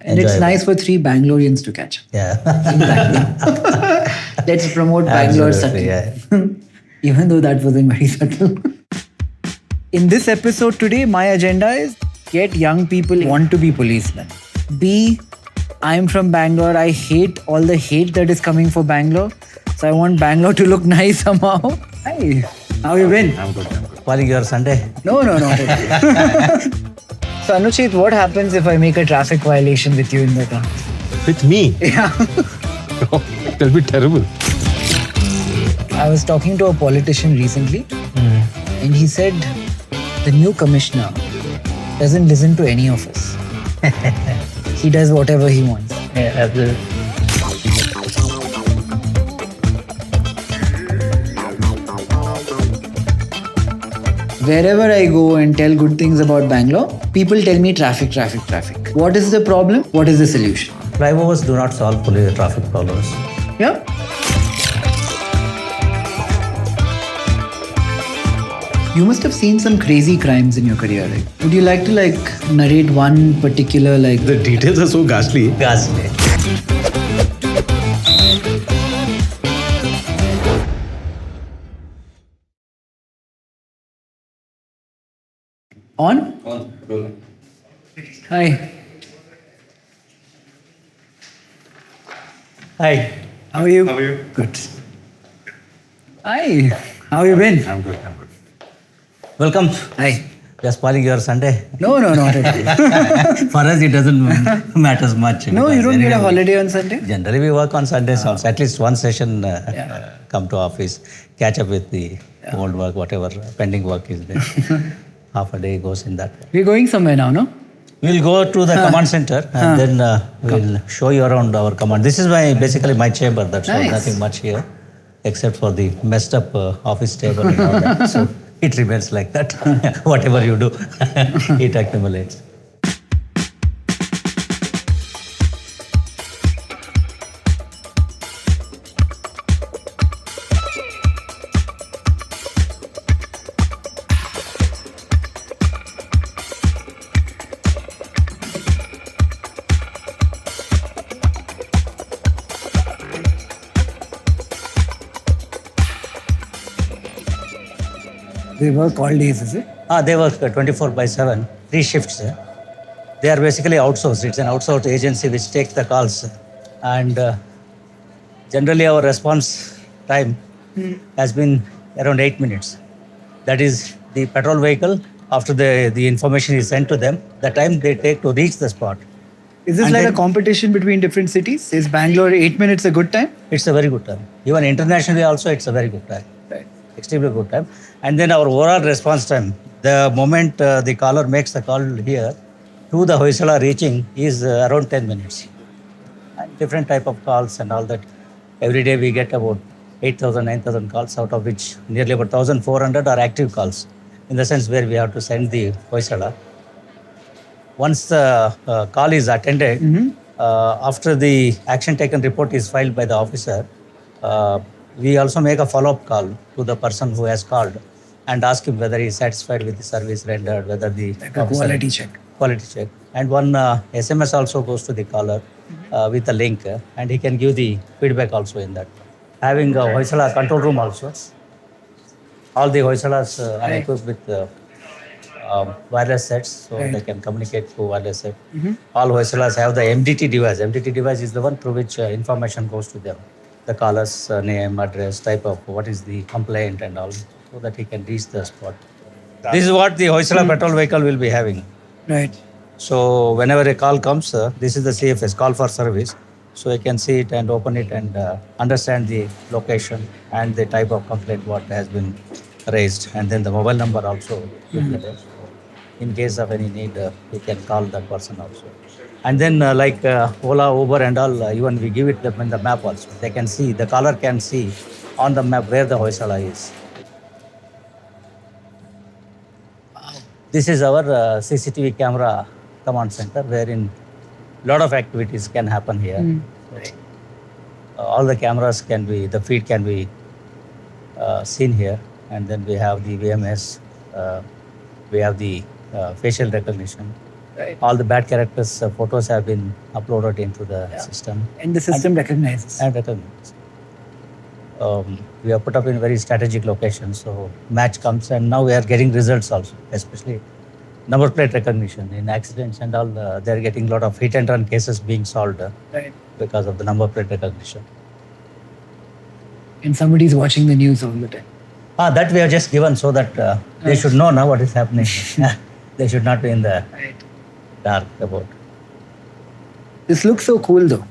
And it's nice for 3 Bangaloreans to catch. Yeah. Exactly. Let's promote Bangalore subtly. Yeah. Even though that wasn't very subtle. In this episode today, my agenda is get young people want to be policemen. B, I'm from Bangalore. I hate all the hate that is coming for Bangalore. So I want Bangalore to look nice somehow. Hi, how you been? I'm good. Calling your Sunday? No. So Anucheth, what happens if I make a traffic violation with you in the car? With me? Yeah. That'll be terrible. I was talking to a politician recently and he said the new commissioner doesn't listen to any of us. He does whatever he wants. Yeah, absolutely. Wherever I go and tell good things about Bangalore, people tell me traffic. What is the problem? What is the solution? Flyovers do not solve traffic problems. Yeah? You must have seen some crazy crimes in your career, right? Would you like to narrate one particular The details are so ghastly. Ghastly. On? Hi. Hi. How are you? How are you? Good. Hi. How you been? I'm good. Welcome. Hi. Just spoiling your Sunday. No, not at all. For us, it doesn't matter much. No, you because don't get a anyway, holiday on Sunday? Generally, we work on Sundays also. At least one session, come to office, catch up with the old work, whatever pending work is there. Half a day goes in that. We're going somewhere now, no? We'll go to the command center and then we'll show you around our command. This is basically my chamber. That's all, Nice. nothing much here, except for the messed up office table and all that. So it remains like that. Whatever you do, it accumulates. They work all days, is it? They work 24/7, 3 shifts. They are basically outsourced. It's an outsourced agency which takes the calls. And generally our response time has been around 8 minutes. That is the patrol vehicle, after the information is sent to them, the time they take to reach the spot. Is this And like a then- competition between different cities? Is Bangalore 8 minutes a good time? It's a very good time. Even internationally also, it's a very good time. Right. Extremely good time. And then our overall response time, the moment the caller makes the call here to the Hoysala reaching is around 10 minutes. And different type of calls and all that. Every day we get about 8,000, 9,000 calls, out of which nearly about 1,400 are active calls, in the sense where we have to send the Hoysala. Once the call is attended, after the action taken report is filed by the officer, we also make a follow-up call to the person who has called and ask him whether he is satisfied with the service rendered, whether the Like a quality check. Quality check. And one SMS also goes to the caller with a link, and he can give the feedback also in that. Having a Hoysala control room also. All the Hoysalas are equipped with wireless sets, so they can communicate through wireless set. All Hoysalas have the MDT device. MDT device is the one through which information goes to them. The caller's name, address, type of what is the complaint and all, so that he can reach the spot. This is what the Hoysala patrol vehicle will be having. Right. So whenever a call comes, this is the CFS, call for service. So you can see it and open it and understand the location and the type of complaint what has been raised. And then the mobile number also will be there. In case of any need, you can call that person also. And then like Ola, Uber and all, even we give it them in the map also. They can see, the caller can see on the map where the Hoysala is. This is our CCTV camera command center, wherein a lot of activities can happen here. All the cameras can be, the feed can be seen here. And then we have the VMS, we have the facial recognition. Right. All the bad characters' photos have been uploaded into the system. And the system recognizes. And recognizes. We have put up in very strategic locations, so match comes, and now we are getting results also, especially number plate recognition in accidents and all. They are getting a lot of hit and run cases being solved Right. because of the number plate recognition. And somebody's watching the news all the time. That we have just given so that they should know now what is happening. They should not be in the Right. dark about. This looks so cool though.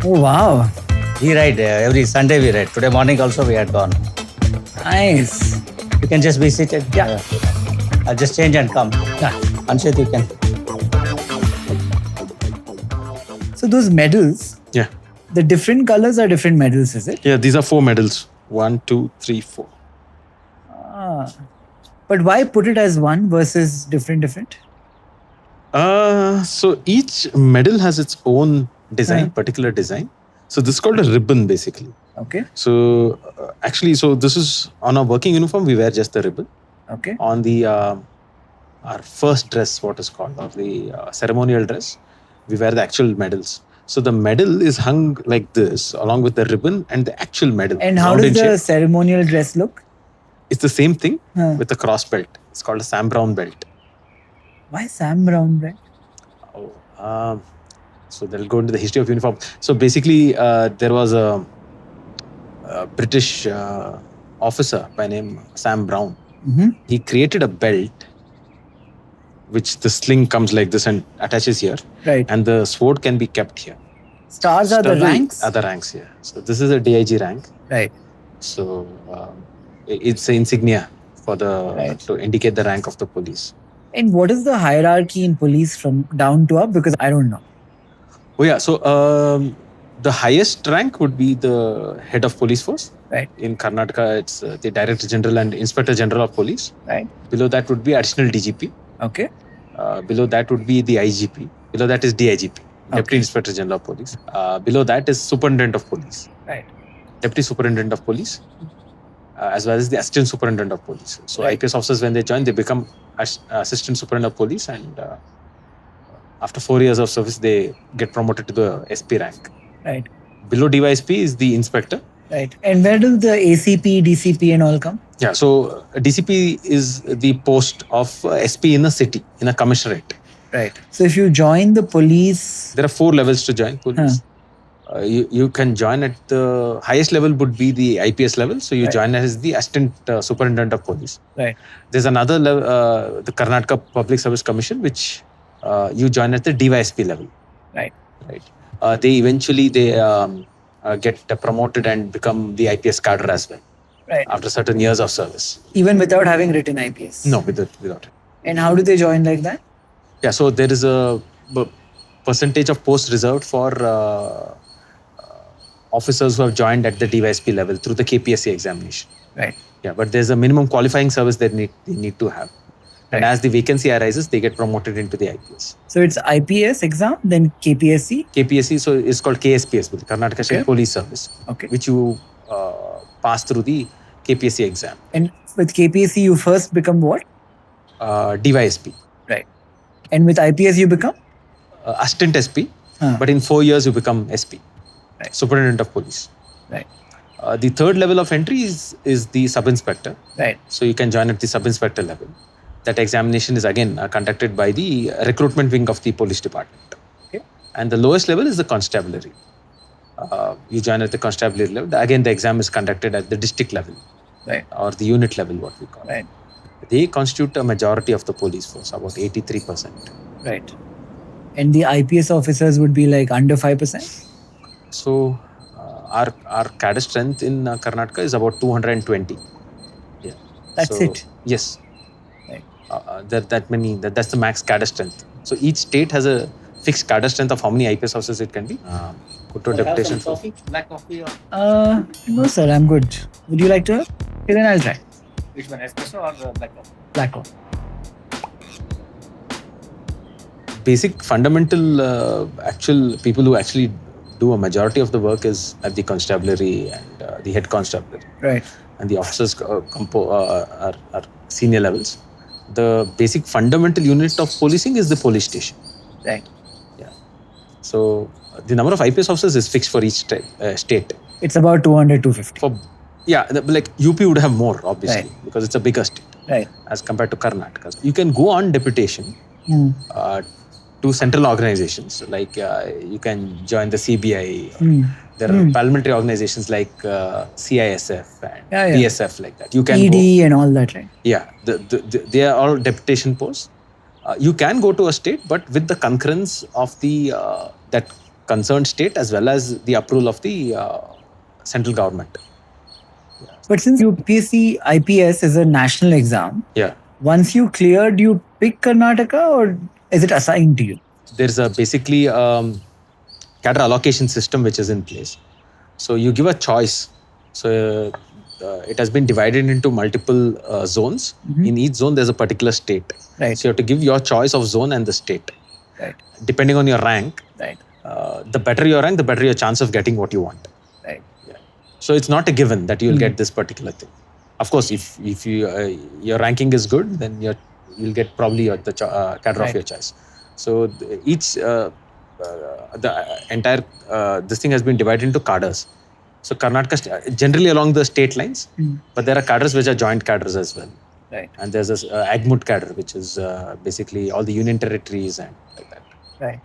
Oh wow. We ride every Sunday. We ride. Today morning also we had gone. Nice. You can just be seated. Yeah. I'll just change and come. Yeah. Anucheth, you can. So those medals, Yeah. the different colors are different medals, is it? Yeah, these are 4 medals. 1, 2, 3, 4. But why put it as one versus different? So each medal has its own design, Yeah. particular design. So this is called a ribbon basically. Okay. So actually, so this is on our working uniform, we wear just the ribbon. Okay. On the our first dress, what is called, or the ceremonial dress, we wear the actual medals. So the medal is hung like this, along with the ribbon and the actual medal. And how round does in the shape. ceremonial dress look? It's the same thing Huh. with a cross belt. It's called a Sam Brown belt. Why Sam Brown, right? So they'll go into the history of uniform. So basically, there was a British officer by name Sam Brown. Mm-hmm. He created a belt which the sling comes like this and attaches here, Right. and the sword can be kept here. Stars are the Stars ranks? are the ranks here. So this is a DIG rank. Right. So it's an insignia for the Right. to indicate the rank of the police. And what is the hierarchy in police from down to up? Because I don't know. Oh yeah. So the highest rank would be the head of police force. Right. In Karnataka, it's the Director General and Inspector General of Police. Right. Below that would be additional DGP. Okay. Below that would be the IGP. Below that is DIGP, Deputy Okay. Inspector General of Police. Below that is Superintendent of Police, Right. Deputy Superintendent of Police, as well as the Assistant Superintendent of Police. So Right. IPS officers, when they join, they become Assistant Superintendent of Police, and after 4 years of service, they get promoted to the SP rank. Right. Below DYSP is the Inspector. Right. And where do the ACP, DCP and all come? Yeah, so DCP is the post of SP in a city, in a commissionerate. Right. So if you join the police... There are 4 levels to join police. You can join at the highest level would be the IPS level. So you Right. join as the Assistant Superintendent of Police. Right. There's another level, the Karnataka Public Service Commission, which you join at the DYSP level. Right. Right. They eventually get promoted and become the IPS cadre as well Right. after certain years of service. Even without having written IPS? No, without. And how do they join like that? Yeah, so there is a percentage of posts reserved for officers who have joined at the DYSP level through the KPSC examination. Right. Yeah, but there's a minimum qualifying service that they need to have. And Right. as the vacancy arises, they get promoted into the IPS. So it's IPS exam, then KPSC? KPSC, so it's called KSPS, the Karnataka State Okay. Police Service, Okay. which you pass through the KPSC exam. And with KPSC, you first become what? DYSP, Right. And with IPS, you become? Assistant SP, Huh. but in 4 years you become SP, Right. Superintendent of Police. Right. The third level of entry is the sub-inspector. Right. So you can join at the sub-inspector level. That examination is again conducted by the recruitment wing of the police department. Okay. And the lowest level is the constabulary. You join at the constabulary level. Again, the exam is conducted at the district level Right. or the unit level, what we call it. Right. They constitute a majority of the police force, about 83%. Right. And the IPS officers would be like under 5%? So our cadre strength in Karnataka is about 220. Yeah. That's So, it? Yes. Right. That's the max cadre strength. So each state has a fixed cadre strength of how many IPS officers it can be. Put to a deputation for. Black coffee or No, sir, I'm good. Would you like to have? Okay, then I'll try. which one, espresso or black coffee? Black coffee. Basic fundamental actual people who actually do a majority of the work is at the constabulary and the head constabulary. Right. And the officers are senior levels. The basic fundamental unit of policing is the police station. Right. Yeah. So the number of IPS officers is fixed for each state. It's about 200, 250. Like UP would have more, obviously, Right. because it's a bigger state. Right. As compared to Karnataka. You can go on deputation to central organizations, like you can join the CBI. There are parliamentary organizations like CISF and PSF, like that. You can ED and all that, right? Yeah, they are all deputation posts. You can go to a state, but with the concurrence of the that concerned state as well as the approval of the central government. But since UPSC IPS is a national exam, Yeah. once you clear, do you pick Karnataka or is it assigned to you? There's a basically cadre allocation system which is in place. So you give a choice. So it has been divided into multiple zones. In each zone, there's a particular state. Right. So you have to give your choice of zone and the state. Right. Depending on your rank, Right. the better your rank, the better your chance of getting what you want. Right. Yeah. So it's not a given that you'll get this particular thing. Of course, if you your ranking is good, then you'll get probably the cadre of your choice. So the entire this thing has been divided into cadres. So Karnataka generally along the state lines, but there are cadres which are joint cadres as well. Right. And there's this Agmut cadre, which is basically all the union territories and like that. Right.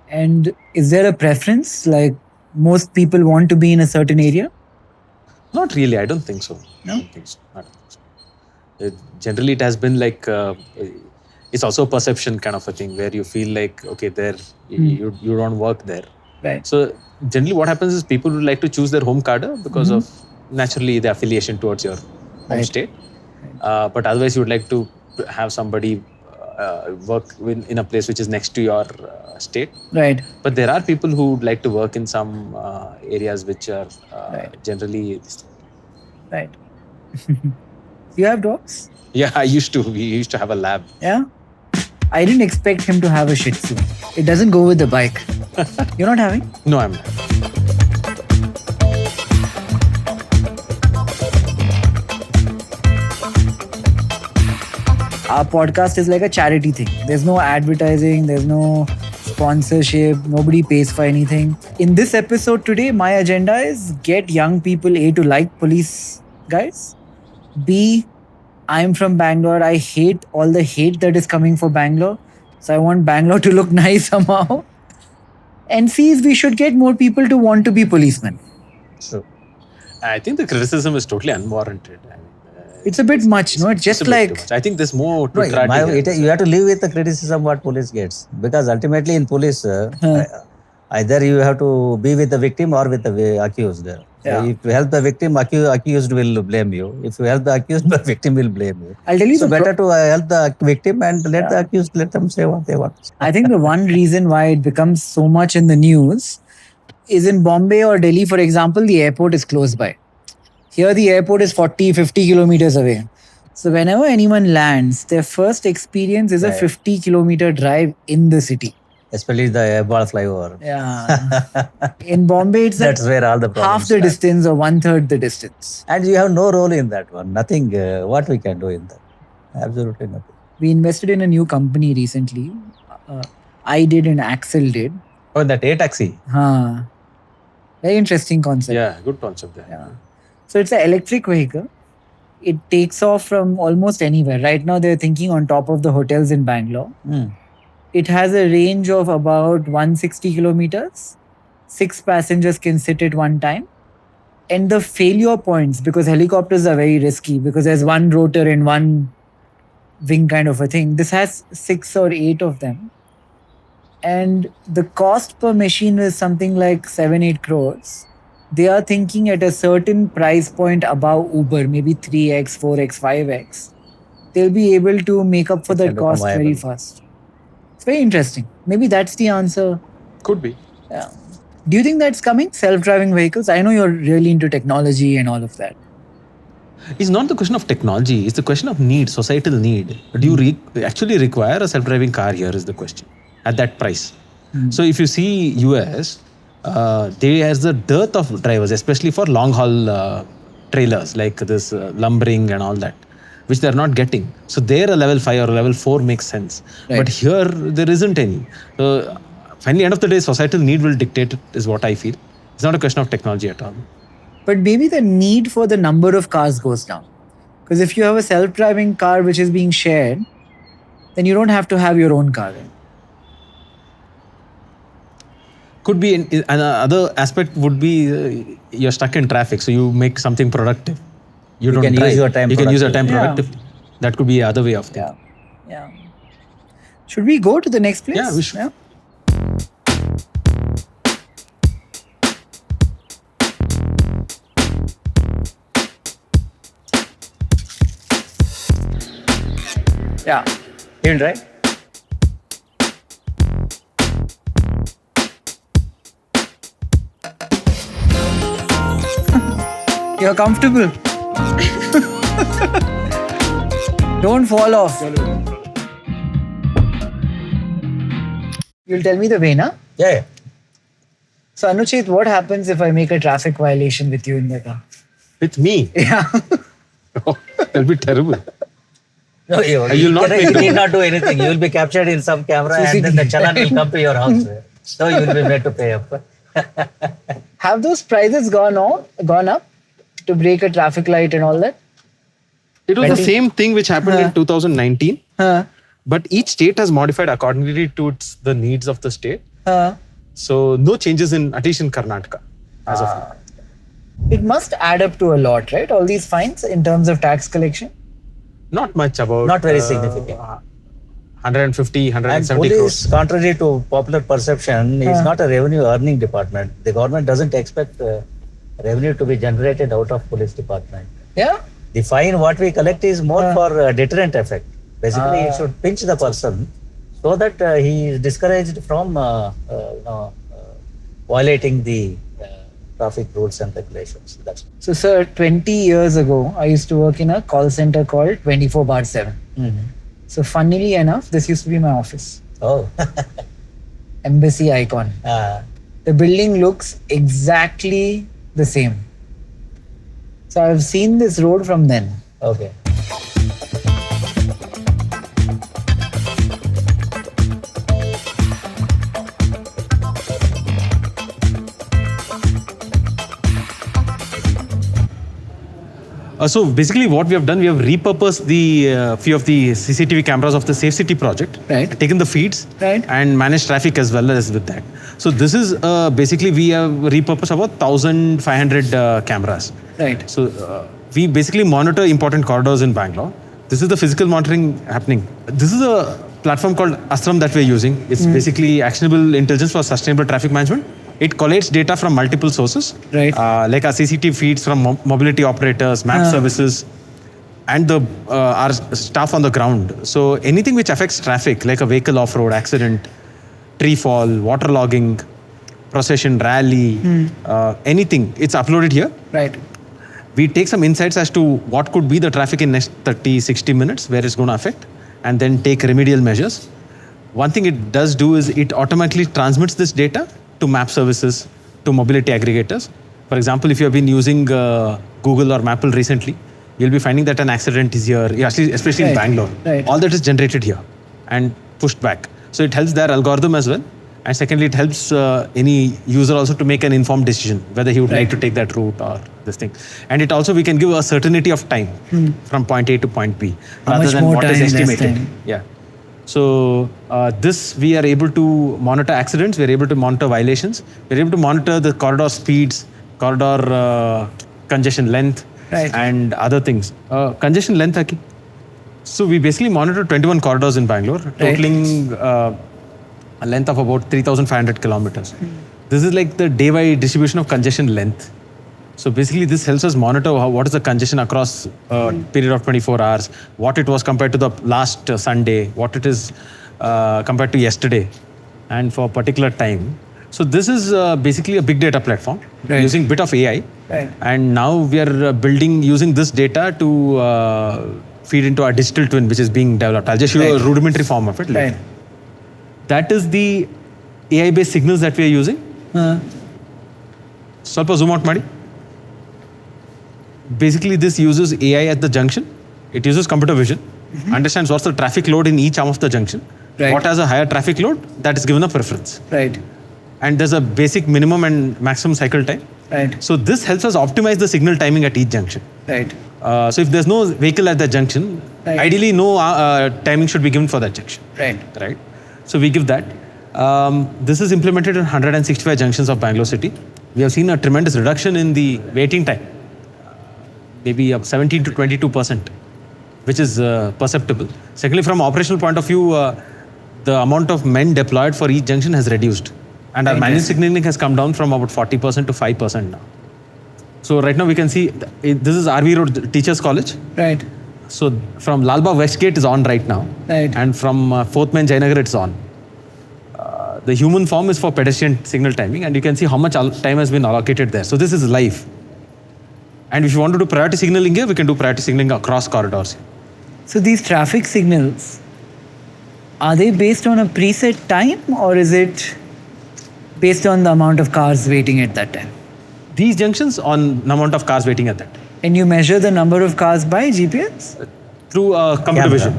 And is there a preference? Like most people want to be in a certain area? Not really. I don't think so. No? I don't think so. Generally, it has been like it's also a perception kind of a thing where you feel like okay, you don't work there. Right. So generally, what happens is people would like to choose their home cadre because of naturally the affiliation towards your home state. But otherwise, you would like to have somebody work in a place which is next to your state. Right. But there are people who would like to work in some areas which are generally. Right. You have dogs? Yeah, I used to. We used to have a lab. Yeah. I didn't expect him to have a Shih Tzu. It doesn't go with the bike. You're not having? No, I'm not. Our podcast is like a charity thing. There's no advertising, there's no sponsorship, nobody pays for anything. In this episode today, my agenda is get young people A to like police guys. B, I'm from Bangalore. I hate all the hate that is coming for Bangalore. So I want Bangalore to look nice somehow. And C is we should get more people to want to be policemen. So, I think the criticism is totally unwarranted. It's a bit much, no? It's just a bit like... too much. I think there's more to No, try to you have to live with the criticism what police gets, because ultimately in police, either you have to be with the victim or with the accused. So if you help the victim, accused will blame you. If you help the accused, the victim will blame you. I'll tell you so better to help the victim and let the accused, let them say what they want. I think the one reason why it becomes so much in the news is in Bombay or Delhi, for example, the airport is close by. Here the airport is 40, 50 kilometers away. So whenever anyone lands, their first experience is a 50-kilometer drive in the city. Especially the airball flyover. Yeah. In Bombay, it's That's where all the problems half the start. distance or one-third the distance. And you have no role in that one. Nothing. What we can do in that? Absolutely nothing. We invested in a new company recently. I did and Axel did. Oh, that A-taxi. Very interesting concept. Yeah, good concept there. Yeah. So it's an electric vehicle. It takes off from almost anywhere. Right now they're thinking on top of the hotels in Bangalore. It has a range of about 160 kilometers. 6 passengers can sit at one time. And the failure points, because helicopters are very risky, because there's one rotor and one wing kind of a thing. This has 6 or 8 of them. And the cost per machine is something like 7-8 crores. They are thinking at a certain price point above Uber, maybe 3x, 4x, 5x. They'll be able to make up for that cost very fast. It's very interesting. Maybe that's the answer. Could be. Yeah. Do you think that's coming? Self-driving vehicles? I know you're really into technology and all of that. It's not the question of technology. It's the question of need, societal need. Do you actually require a self-driving car here is the question at that price. So if you see US, there's a dearth of drivers, especially for long haul trailers like this lumbering and all that, which they're not getting. So there a level 5 or level 4 makes sense. Right. But here there isn't any. So finally, end of the day, societal need will dictate it, is what I feel. It's not a question of technology at all. But maybe the need for the number of cars goes down. Because if you have a self-driving car which is being shared, then you don't have to have your own car. Could be another aspect would be you're stuck in traffic, so you make something productive. You don't can drive. use your time You can use your time Yeah. productively. That could be the other way of thinking. Yeah. Should we go to the next place? Yeah, we should. Yeah. You can right? You're comfortable. Don't fall off. You'll tell me the way, na? Yeah. So Anucheth, what happens if I make a traffic violation with you in the car? With me? Yeah. That'll be terrible. No, you need not do anything. You will be captured in some camera and then the challan will come to your house. So you will be made to pay up. Have those prices gone up to break a traffic light and all that? It was the same thing which happened in 2019. Huh. But each state has modified accordingly to the needs of the state. Huh. So no changes at least in Karnataka as of now. It must add up to a lot, right? All these fines in terms of tax collection? Not much, about Not very significant. 150, And 170 police, crores. contrary to popular perception, is not a revenue earning department. The government doesn't expect revenue to be generated out of police department. Yeah? The fine what we collect is more for deterrent effect. Basically, it should pinch the person so that he is discouraged from violating the traffic rules and regulations. That's So, sir, 20 years ago, I used to work in a call center called 24/7. So, funnily enough, this used to be my office. Oh. Embassy icon. The building looks exactly the same. So, I've seen this road from then. Okay. So basically what we have done, we have repurposed the few of the CCTV cameras of the Safe City project, Right. taken the feeds Right. and managed traffic as well as with that. So this is basically we have repurposed about 1,500 cameras. Right. So we basically monitor important corridors in Bangalore. This is the physical monitoring happening. This is a platform called Astram that we're using. It's basically actionable intelligence for sustainable traffic management. It collates data from multiple sources, Right. like our CCTV feeds from mobility operators, map services, and our staff on the ground. So anything which affects traffic, like a vehicle off-road accident, tree fall, water logging, procession, rally, anything, it's uploaded here. Right. We take some insights as to what could be the traffic in next 30, 60 minutes, where it's going to affect, and then take remedial measures. One thing it does do is it automatically transmits this data to map services, to mobility aggregators. For example, if you have been using Google or Maple recently, you'll be finding that an accident is here, especially in Right. Bangalore. Right. All that is generated here and pushed back. So it helps their algorithm as well. And secondly, it helps any user also to make an informed decision, whether he would like to take that route or this thing. And it also, we can give a certainty of time from point A to point B, How rather much than more what is time, less estimated. time. Yeah. So this, we are able to monitor accidents, we're able to monitor violations, we're able to monitor the corridor speeds, corridor congestion length, Right. and other things. Congestion length, Aki. So we basically monitor 21 corridors in Bangalore, totaling a length of about 3,500 kilometers. This is like the day-wide distribution of congestion length. So basically this helps us monitor what is the congestion across a period of 24 hours, what it was compared to the last Sunday, what it is compared to yesterday, and for a particular time. So this is basically a big data platform using bit of AI. Right. And now we are using this data to feed into our digital twin, which is being developed. I'll just show you a rudimentary form of it later. Right. That is the AI-based signals that we are using. ಸ್ವಲ್ಪ zoom out ಮಾಡಿ. Basically, this uses AI at the junction. It uses computer vision, understands what's the traffic load in each arm of the junction. Right. What has a higher traffic load, that is given a preference. Right. And there's a basic minimum and maximum cycle time. Right. So this helps us optimize the signal timing at each junction. Right. So if there's no vehicle at that junction, Right. ideally no timing should be given for that junction. Right. Right. So we give that. This is implemented in 165 junctions of Bangalore city. We have seen a tremendous reduction in the waiting time, maybe up 17 to 22%, which is perceptible. Secondly, from operational point of view, the amount of men deployed for each junction has reduced. And our manual signaling has come down from about 40% to 5% now. So right now we can see, this is RV Road Teachers College. Right. So from Lalbagh West Gate is on right now. Right. And from 4th Main Jayanagar it's on. The human form is for pedestrian signal timing, and you can see how much time has been allocated there. So this is live. And if you want to do priority signaling here, we can do priority signaling across corridors. So these traffic signals, are they based on a preset time, or is it based on the amount of cars waiting at that time? These junctions on the amount of cars waiting at that time. And you measure the number of cars by GPS? Through computer Camera. vision.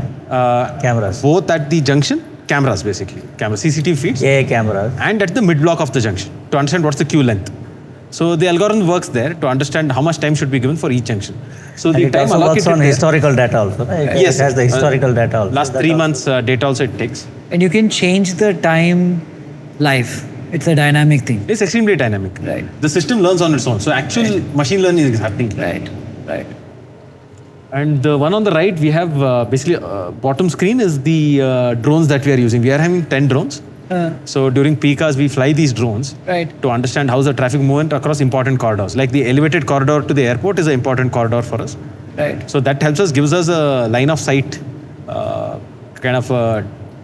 Cameras. Both at the junction, cameras basically. CCTV feeds. AI cameras. And at the mid block of the junction to understand what's the queue length. So the algorithm works there to understand how much time should be given for each junction. So And the it time also works allocated on there, historical data also. Right? Yes. It has the historical data also. last 3 months data also it takes. And you can change the time live. It's a dynamic thing. It's extremely dynamic. Right. The system learns on its own. So actual machine learning is happening. Right. Right. And the one on the right, we have basically bottom screen is the drones that we are using. We are having 10 drones. So during peak hours, we fly these drones Right. to understand how's the traffic movement across important corridors. Like the elevated corridor to the airport is an important corridor for us. Right. So that helps us, gives us a line of sight kind of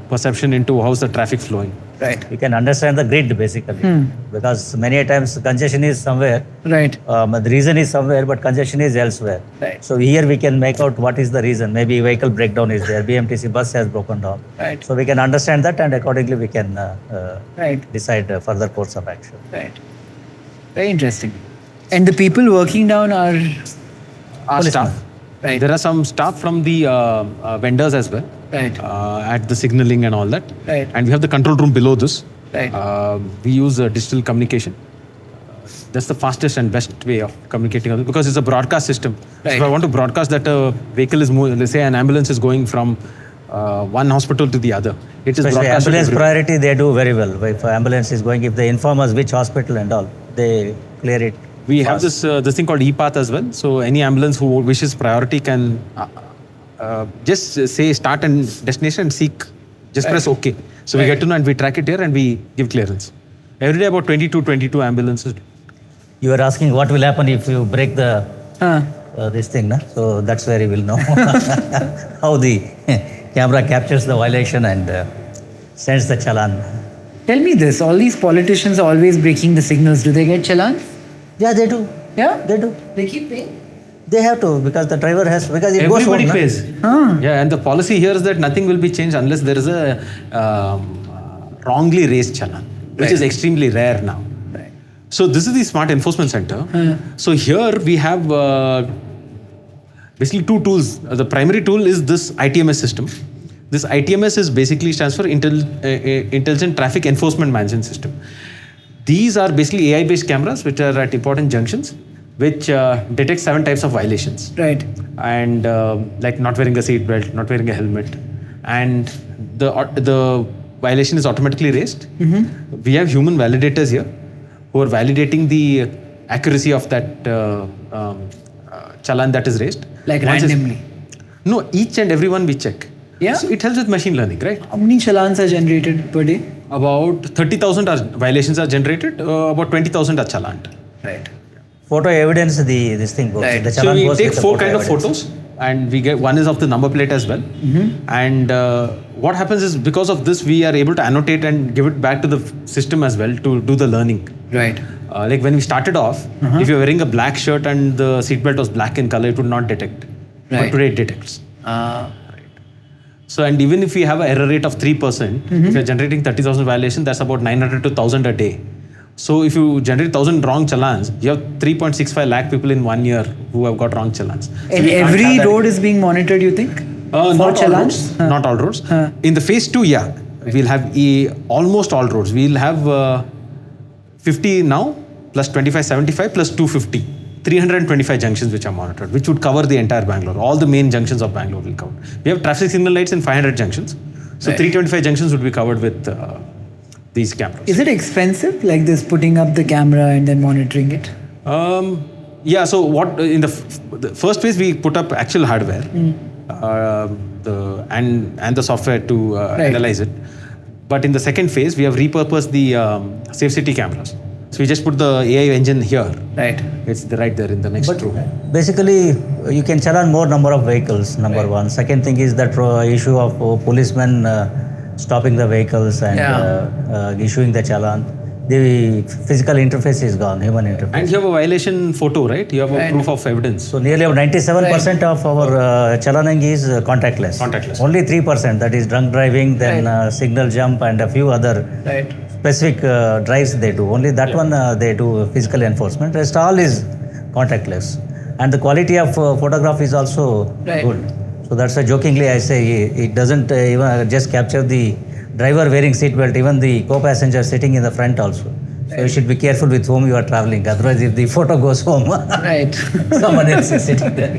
perception into how's the traffic flowing. Right. You can understand the grid basically. Because many a times congestion is somewhere. Right. The reason is somewhere, but congestion is elsewhere. Right. So here we can make out what is the reason. Maybe vehicle breakdown is there. BMTC bus has broken down. Right. So we can understand that, and accordingly we can Right. decide further course of action. Right. Very interesting. And the people working down are Our Policeman. staff. Right. There are some staff from the vendors as well. Right. At the signaling and all that. Right. And we have the control room below this. Right. We use digital communication. That's the fastest and best way of communicating because it's a broadcast system. So Right. if I want to broadcast that a vehicle is moving, let's say an ambulance is going from one hospital to the other, it is Especially broadcast. ambulance priority, they do very well. If ambulance is going, if they inform us which hospital and all, they clear it. We have fast. this thing called ePath as well. So any ambulance who wishes priority can just say start and destination and seek. Just press OK. So we get to know and we track it here and we give clearance. Every day about 22 ambulances. You are asking what will happen if you break the this thing, na? So that's where you will know how the camera captures the violation and sends the challan. Tell me this, all these politicians are always breaking the signals. Do they get challans? Yeah, they do. Yeah? They do. They keep paying? They have to because the driver has because it Everybody goes home, pays. Ah. Yeah, and the policy here is that nothing will be changed unless there is a wrongly raised challan, which is extremely rare now. Right. So this is the Smart Enforcement Center. So here we have basically two tools. The primary tool is this ITMS system. This ITMS is basically stands for Intelligent Traffic Enforcement Management System. These are basically AI-based cameras which are at important junctions, which detect 7 types of violations. Right. And like not wearing a seat belt, not wearing a helmet, and the violation is automatically raised. We have human validators here who are validating the accuracy of that challan that is raised. Like Once randomly? No, each and every one we check. Yeah? So it helps with machine learning, right? How many challans are generated per day? About 30,000 violations are generated, about 20,000 are challaned. Right. Photo evidence, this thing goes. Right. The So challan we goes take with the 4 photo kind of evidence. photos and we get one is of the number plate as well. And what happens is because of this we are able to annotate and give it back to the system as well to do the learning. Right. Like when we started off, if you're wearing a black shirt and the seatbelt was black in color, it would not detect. But Right. today it detects. So, and even if we have an error rate of 3%, if you're generating 30,000 violations, that's about 900 to 1,000 a day. So if you generate 1,000 wrong challans, you have 3.65 lakh people in 1 year who have got wrong challans. So And every road is being monitored, you think? Not all roads. Not all roads. In the phase 2, yeah, we'll have almost all roads. We'll have 50 now, plus 25, 75, plus 250. 325 junctions which are monitored, which would cover the entire Bangalore. All the main junctions of Bangalore will cover. We have traffic signal lights in 500 junctions. So 325 junctions would be covered with these cameras. Is it expensive, like this, putting up the camera and then monitoring it? Yeah, so what in the first phase we put up actual hardware and the software to analyze it. But in the second phase, we have repurposed the Safe City cameras. So we just put the AI engine here. Right. It's right there in the next row. Basically, you can challan more number of vehicles, number one. Second thing is that issue of policemen stopping the vehicles and issuing the challan. The physical interface is gone, human interface. And you have a violation photo, right? You have a proof of evidence. So nearly 97% of our challaning is contactless. Contactless. Only 3%, that is drunk driving, then signal jump and a few other specific drives they do. Only that one they do physical enforcement. Rest all is contactless. And the quality of photograph is also good. So that's why jokingly I say it doesn't even just capture the driver wearing seatbelt, even the co-passenger sitting in the front also. So you should be careful with whom you are traveling. Otherwise, if the photo goes home, someone else is sitting there.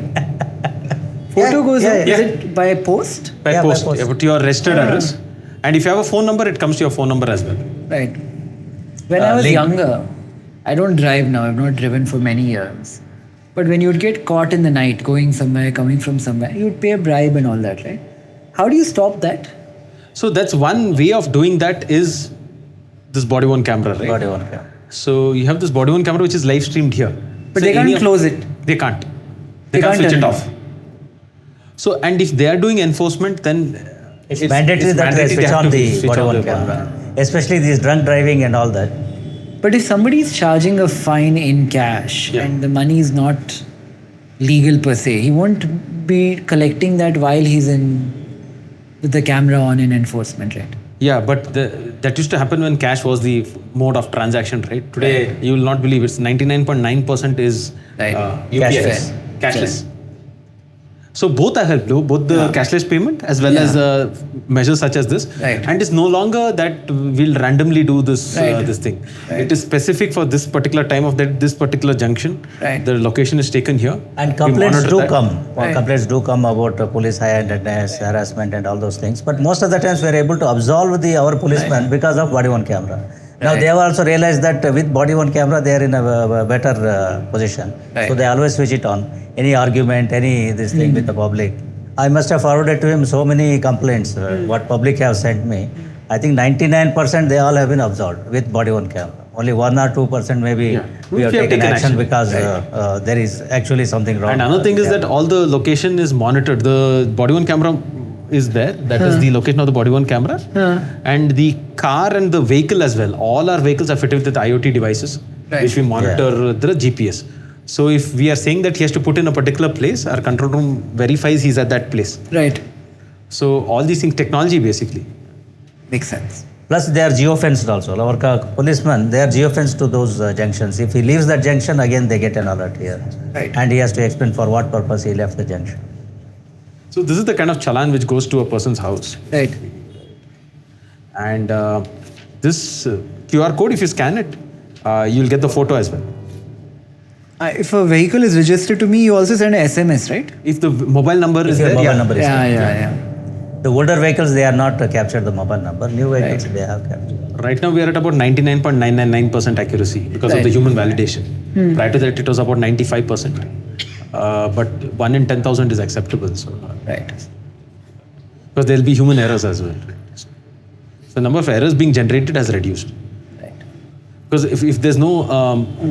Photo goes home? Is it by post? By post. Yeah, but your registered address. And if you have a phone number, it comes to your phone number as well. Right. When I was younger, I don't drive now. I've not driven for many years. But when you'd get caught in the night, going somewhere, coming from somewhere, you'd pay a bribe and all that, right? How do you stop that? So that's one way of doing that is this body-worn camera, right? Body-worn camera. So you have this body-worn camera which is live streamed here. But so they can't close it. They can't. They can't switch it off. So, and if they are doing enforcement, then it's mandatory that they switch on the body-worn camera. Especially these drunk driving and all that. But if somebody is charging a fine in cash and the money is not legal per se, he won't be collecting that while he's with the camera on in enforcement, right? Yeah, but that used to happen when cash was the mode of transaction, right? Today, you will not believe it's 99.9% is UPI, cashless. So both are helped, both the cashless payment as well as measures such as this. Right. And it's no longer that we'll randomly do this this thing. Right. It is specific for this particular time of this particular junction. Right. The location is taken here. And complaints do come. Complaints do come about police high-handedness, harassment and all those things. But most of the times we are able to absolve our policemen because of body-worn camera. Now they have also realized that with body-worn camera they are in a better position. So they always switch it on. Any argument, this thing with the public. I must have forwarded to him so many complaints, what public have sent me. I think 99% they all have been absolved with body-worn camera. Only 1 or 2% maybe we have taken action because there is actually something wrong. And another thing is that all the location is monitored. The body-worn camera is there. That is the location of the body-worn camera. And the car and the vehicle as well. All our vehicles are fitted with the IoT devices, which we monitor the GPS. So if we are saying that he has to put in a particular place, our control room verifies he's at that place. Right. So all these things, technology basically. Makes sense. Plus they are geofenced also. Our policemen, they are geofenced to those junctions. If he leaves that junction, again they get an alert here. Right. And he has to explain for what purpose he left the junction. So this is the kind of challan which goes to a person's house. Right. And this QR code, if you scan it, you'll get the photo as well. If a vehicle is registered to me, you also send an SMS, right? If the mobile number is there, Number is there. Yeah. The older vehicles, they are not captured the mobile number. New vehicles, they have captured. Right now we are at about 99.999% accuracy because of the human validation. Prior to that, it was about 95%. But 1 in 10,000 is acceptable. So. Right. Because there will be human errors as well. So the number of errors being generated has reduced. Because if there's no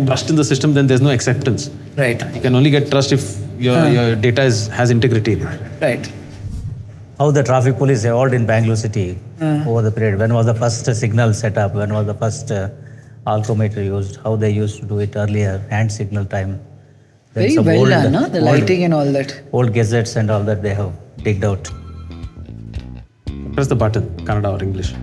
trust in the system, then there's no acceptance. Right. You can only get trust if your data has integrity in it. Right. How the traffic police evolved in Bangalore city over the period. When was the first signal set up? When was the first alcometer used? How they used to do it earlier, hand signal time. Then Very well done, no? The lighting and all that. Old gazettes and all that they have digged out. Press the button, Kannada or English.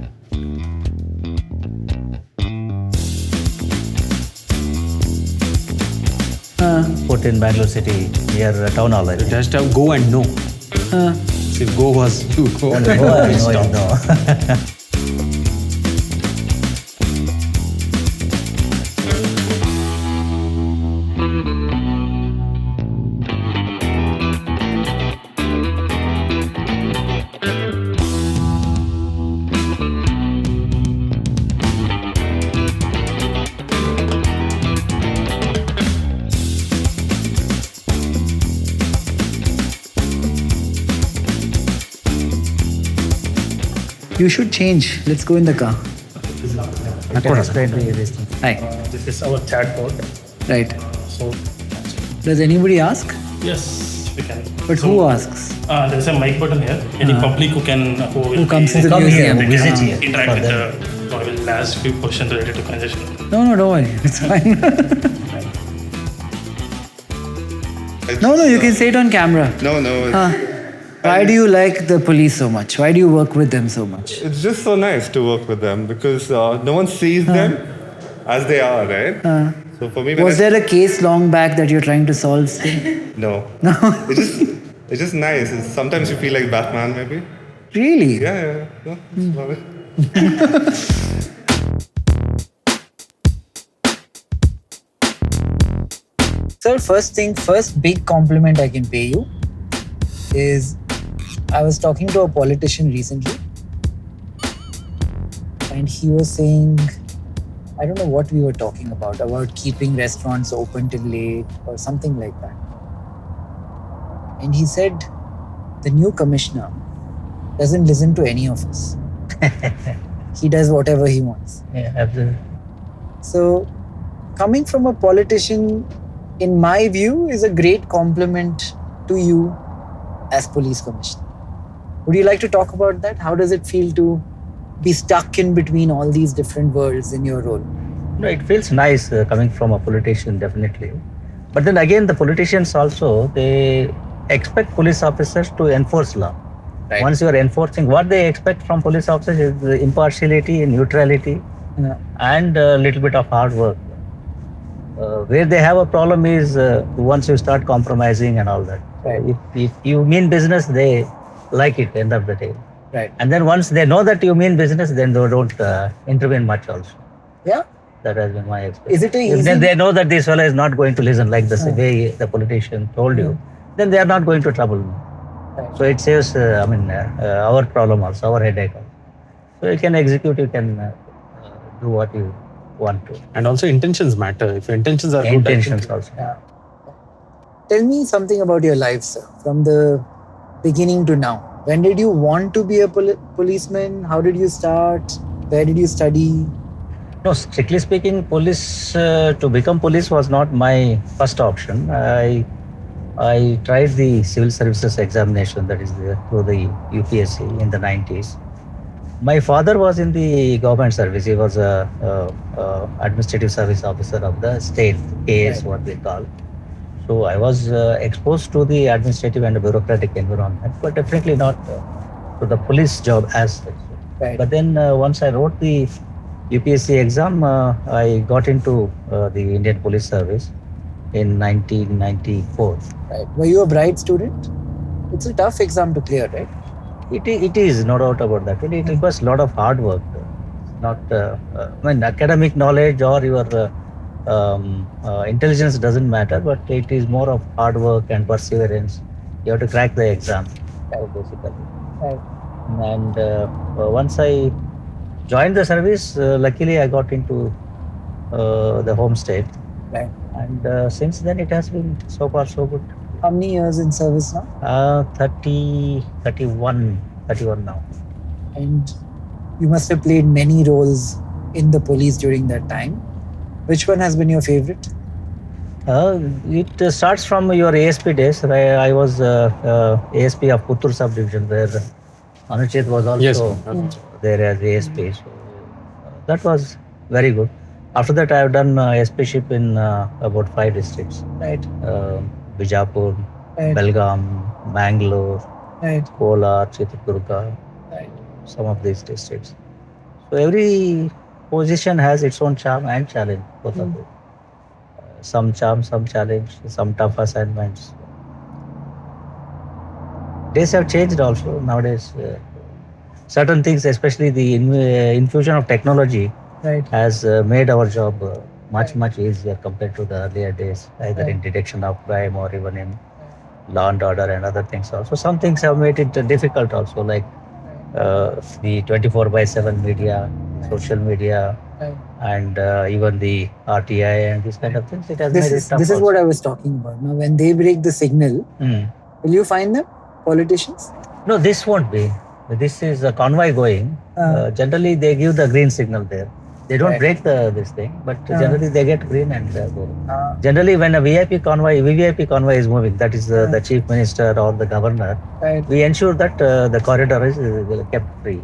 put in Bangalore city near town hall. I think. Just have go and know. If go was you go. I know. You should change. Let's go in the car. Explain to you this thing. Hi. This is our chat board. Right. So, Does anybody ask? yes, we can. But So, who asks? There is a mic button here. Any public who will comes to the Come here, museum. visit here. interact for with them. I will ask few questions related to congestion. No, don't worry. It's fine. No, you can say it on camera. No, Why do you like the police so much? Why do you work with them so much? it's just so nice to work with them because no one sees them as they are, right? So for me, when Was there a case long back that you're trying to solve still? No. It's just nice. Sometimes you feel like Batman, maybe. Really? Yeah. No, that's about it. Sir, first big compliment I can pay you is I was talking to a politician recently and he was saying, I don't know what we were talking about keeping restaurants open till late or something like that. And he said, the new commissioner doesn't listen to any of us. He does whatever he wants. Yeah, absolutely. So, coming from a politician, in my view, is a great compliment to you as police commissioner. Would you like to talk about that? How does it feel to be stuck in between all these different worlds in your role? No, it feels nice coming from a politician, definitely. But then again, the politicians also, they expect police officers to enforce law. Right. Once you are enforcing, what they expect from police officers is the impartiality, neutrality, and a little bit of hard work. Where they have a problem is once you start compromising and all that. Right. If you mean business, they like it end of the day. Right. And then once they know that you mean business, then they don't intervene much also. Yeah? That has been my experience. Is it a If easy... then they know that this fellow is not going to listen like the way the politician told you, then they are not going to trouble me. Right. So it saves, our problem also, our headache also. So you can execute, you can do what you want to. And also intentions matter. If your intentions are good, I Intentions think- also. Yeah. Tell me something about your life, sir, from the beginning to now. When did you want to be a policeman? How did you start? Where did you study? No, strictly speaking, police, to become police was not my first option. I tried the civil services examination, that is through the UPSC in the 90s. My father was in the government service. He was a administrative service officer of the state, KS, Right. what they call. So I was exposed to the administrative and bureaucratic environment, but definitely not to the police job as such. Right. But then once I wrote the UPSC exam, I got into the Indian Police Service in 1994. Right. Were you a bright student? It's a tough exam to clear, right? It is, no doubt about that. It requires a lot of hard work. Not, academic knowledge or your intelligence doesn't matter, but it is more of hard work and perseverance. You have to crack the exam, basically. Right. And once I joined the service, luckily I got into the home state. Right. And since then it has been so far so good. How many years in service now? 31 now. And you must have played many roles in the police during that time. Which one has been your favorite? It starts from your ASP days. I was ASP of Puttur subdivision, where Anucheth was also Yes. there as ASP. So that was very good. After that, I have done ASP-ship in about 5 districts. Right. Bijapur, Right. Belgaum, Bangalore, Right. Kolar, Chitradurga, Right. some of these districts. So every position has its own charm and challenge, both of them. some charm, some challenge, some tough assignments. Days have changed also nowadays. Certain things, especially the infusion of technology, has made our job much easier compared to the earlier days, either in detection of crime or even in law and order and other things also. Some things have made it difficult also, like the 24/7 media, social media, and even the RTI and these kind of things. It has made it tough. This is what I was talking about. Now, when they break the signal, will you find them, politicians? No, this won't be. This is a convoy going. Generally, they give the green signal there. They don't break this thing, but generally they get green and go. Generally, when a VVIP convoy is moving, that is the chief minister or the governor, we ensure that the corridor is kept free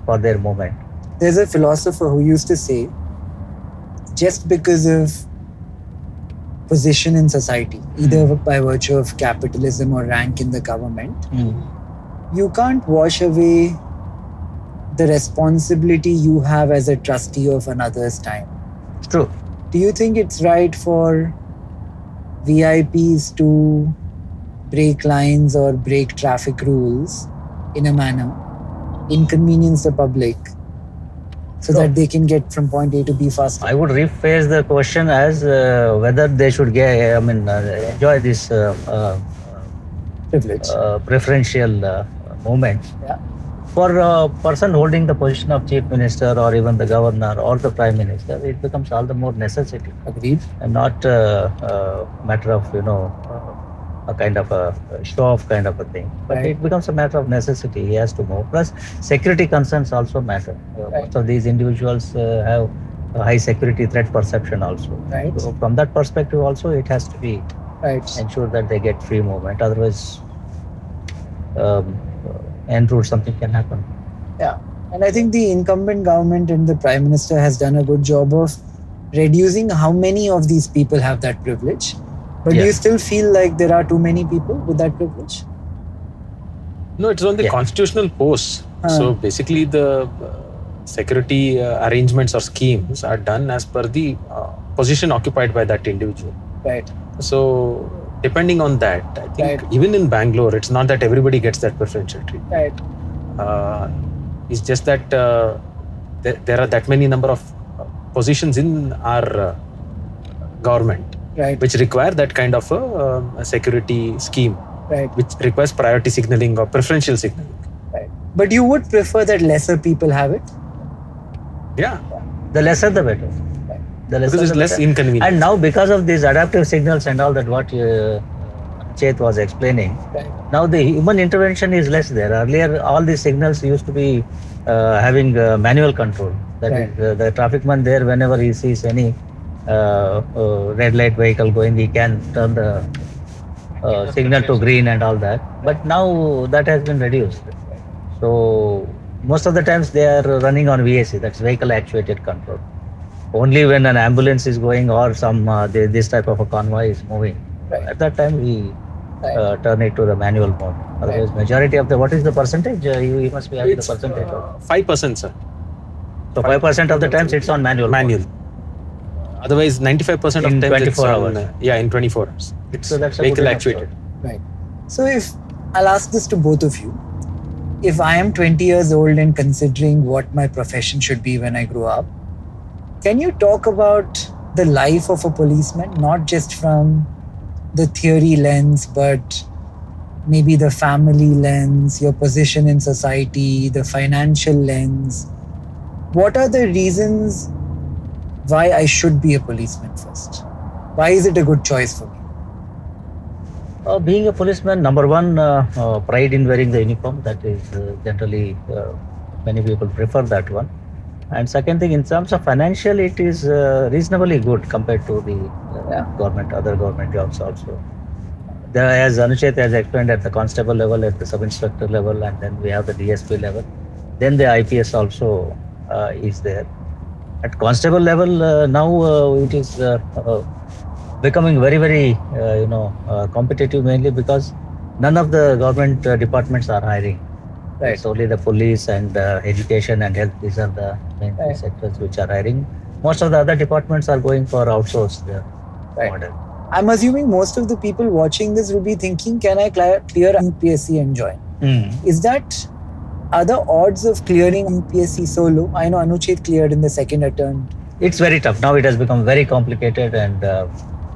for their movement. There's a philosopher who used to say, just because of position in society, either by virtue of capitalism or rank in the government, you can't wash away the responsibility you have as a trustee of another's time. It's true. Do you think it's right for VIPs to break lines or break traffic rules in a manner, inconvenience the public, so that they can get from point A to B faster? I would rephrase the question as whether they should enjoy this Privilege. Preferential movement. For a person holding the position of chief minister or even the governor or the prime minister, it becomes all the more necessity. Agreed. And not a matter of, a kind of a show-off kind of a thing. But it becomes a matter of necessity. He has to move. Plus, security concerns also matter. Most of these individuals have a high security threat perception also. So from that perspective also, it has to be ensure that they get free movement. Otherwise, en route something can happen. Yeah. And I think the incumbent government and the Prime Minister has done a good job of reducing how many of these people have that privilege. But do you still feel like there are too many people with that privilege? No, it's on the constitutional posts. So basically the security arrangements or schemes are done as per the position occupied by that individual. Right. So depending on that, I think even in Bangalore, it's not that everybody gets that preferential treatment. It's just that there are that many number of positions in our government which require that kind of a security scheme, which requires priority signaling or preferential signaling. But you would prefer that lesser people have it? Yeah. The lesser the better. Because it's less inconvenient. And now because of these adaptive signals and all that what Chet was explaining, now the human intervention is less there. Earlier all these signals used to be having manual control. That is, the traffic man there, whenever he sees any red light vehicle going, he can turn the signal to green and all that. But now that has been reduced. So most of the times they are running on VAC, that's vehicle actuated control. Only when an ambulance is going or some this type of a convoy is moving, at that time we turn it to the manual mode. Otherwise, majority of the, what is the percentage? You must be having the percentage. 5%, sir. So 5% of the times it's on manual. Otherwise, 95% of in times 24 it's hours. In 24 hours. It's So that's a vehicle good actuated. Right. So if I'll ask this to both of you, if I am 20 years old and considering what my profession should be when I grow up, can you talk about the life of a policeman, not just from the theory lens, but maybe the family lens, your position in society, the financial lens? What are the reasons why I should be a policeman first? Why is it a good choice for me? Being a policeman, number one, pride in wearing the uniform. That is generally many people prefer that one. And second thing, in terms of financial, it is reasonably good compared to the other government jobs also. As Anucheth has explained, at the constable level, at the sub-inspector level, and then we have the DSP level. Then the IPS also is there. At constable level, now it is becoming very, competitive, mainly because none of the government departments are hiring. It's only the police and education and health. These are the main sectors which are hiring. Most of the other departments are going for outsourced Right. model. I'm assuming most of the people watching this will be thinking, can I clear UPSC and join? Are the odds of clearing UPSC so low? I know Anucheth cleared in the second attempt. It's very tough. Now it has become very complicated and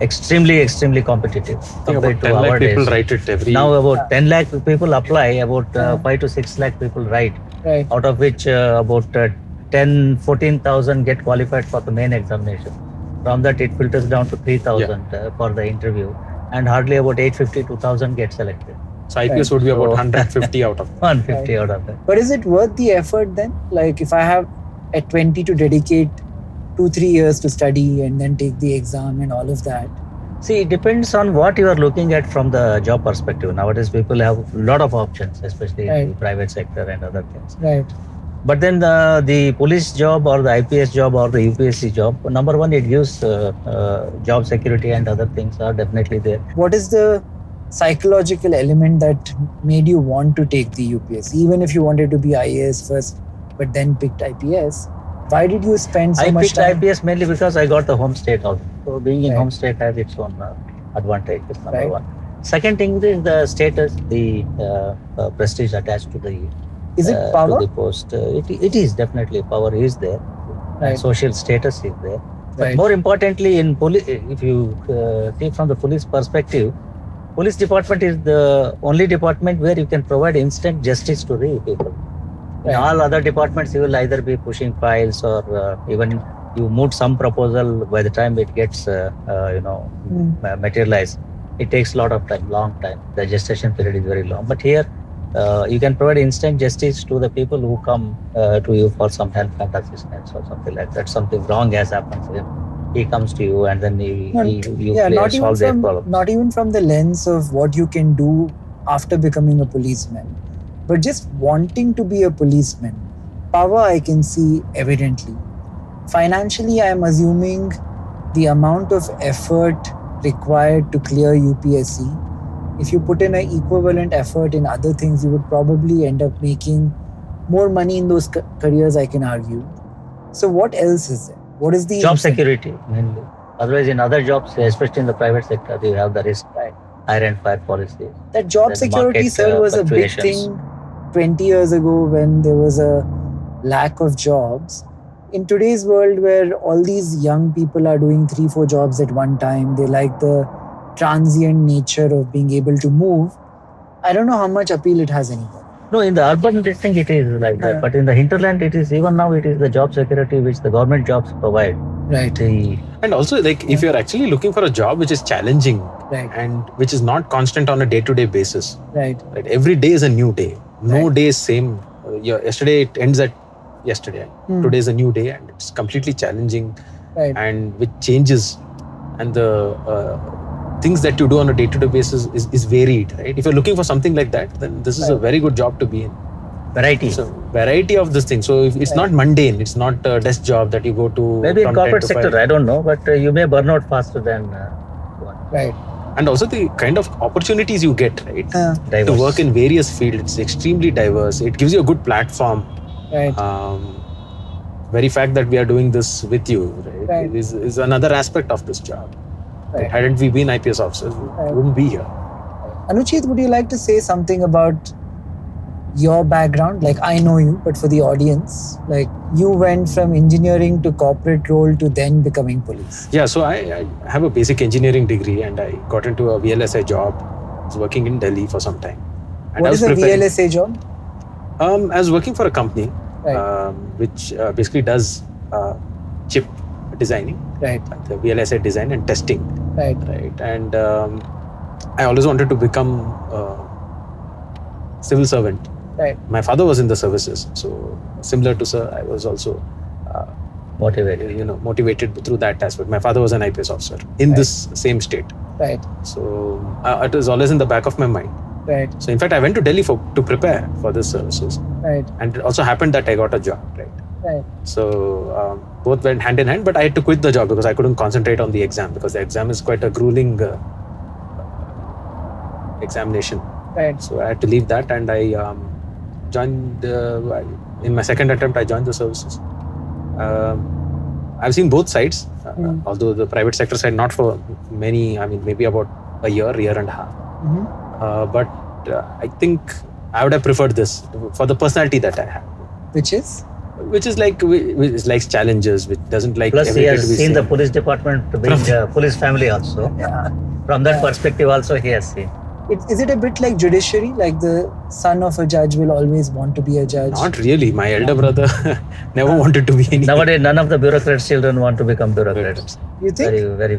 extremely competitive compared about 10 to our lakh people days. write it every. Now about 10 lakh people apply, about 5 to 6 lakh people write, Right. out of which about 14,000 get qualified for the main examination. From that it filters down to 3,000 for the interview, and hardly about 850 to 1,000 get selected. So IPS would be about 150 out of 150 out of that. But is it worth the effort then? Like if I have at 20 to dedicate 2-3 years to study and then take the exam and all of that? See, it depends on what you are looking at from the job perspective. Nowadays people have a lot of options, especially in the private sector and other things. Right. But then the police job or the IPS job or the UPSC job, number one, it gives job security, and other things are definitely there. What is the psychological element that made you want to take the UPSC? Even if you wanted to be IAS first, but then picked IPS, why did you spend so much time? I picked IPS mainly because I got the home state also. So being in home state has its own advantage, is number one. Second thing is the status, the prestige attached to the Is it power? to the post. It is definitely, power is there. Right. Social status is there. But Right. more importantly, in if you take from the police perspective, police department is the only department where you can provide instant justice to the people. In all other departments, you will either be pushing files or even you move some proposal. By the time it gets materialized, it takes a lot of time, long time. The gestation period is very long. But here, you can provide instant justice to the people who come to you for some help and assistance or something like that. Something wrong has happened to him. He comes to you and then you solve their problem. Not even from the lens of what you can do after becoming a policeman, but just wanting to be a policeman. Power I can see evidently. Financially, I am assuming the amount of effort required to clear UPSC, if you put in an equivalent effort in other things, you would probably end up making more money in those careers, I can argue. So what else is there? What is the job security mainly? Otherwise, in other jobs, especially in the private sector, you have the risk, hire and fire policy. That job security, sir, was a big thing 20 years ago when there was a lack of jobs. In today's world where all these young people are doing 3-4 jobs at one time, they like the transient nature of being able to move. I don't know how much appeal it has anymore. No, in the urban district it is like that, but in the hinterland it is, even now it is the job security which the government jobs provide. Right. And also, like, if you're actually looking for a job which is challenging and which is not constant on a day-to-day basis, right? Every day is a new day. No day is same. Yesterday it ends at yesterday. Today is a new day and it's completely challenging, and with changes, and the things that you do on a day-to-day basis is varied, right? If you're looking for something like that, then this is a very good job to be in. Variety. So variety of this thing. So if it's not mundane, it's not a desk job that you go to. Maybe in corporate sector, I don't know, but you may burn out faster than one. Right. And also the kind of opportunities you get, right? To work in various fields, it's extremely diverse. It gives you a good platform. Right. Very fact that we are doing this with you, right? Is another aspect of this job. Right. Hadn't we been IPS officers, we wouldn't be here. Anucheth, would you like to say something about your background? Like, I know you, but for the audience, like, you went from engineering to corporate role to then becoming police. Yeah, so I have a basic engineering degree and I got into a VLSI job. I was working in Delhi for some time. And what is a VLSI job? I was working for a company which basically does chip designing, the VLSI design and testing, right. And I always wanted to become a civil servant. My father was in the services, so similar to sir, I was also motivated through that aspect. My father was an IPS officer in this same state, so it was always in the back of my mind. So in fact, I went to Delhi to prepare for this services, and it also happened that I got a job, So both went hand in hand, but I had to quit the job because I couldn't concentrate on the exam, because the exam is quite a grueling examination. So I had to leave that, and I joined in my second attempt. I joined the services. I've seen both sides, although the private sector side not for many, I mean maybe about a year and a half. But I think I would have preferred this for the personality that I have. Which is? Which likes challenges, which doesn't like Plus, he everything has to be seen same. the police department being a police family also. From that perspective, also he has seen. Is it a bit like judiciary? Like the son of a judge will always want to be a judge? Not really. My elder brother never wanted to be anything. Nowadays, none of the bureaucrats' children want to become bureaucrats. You think? Very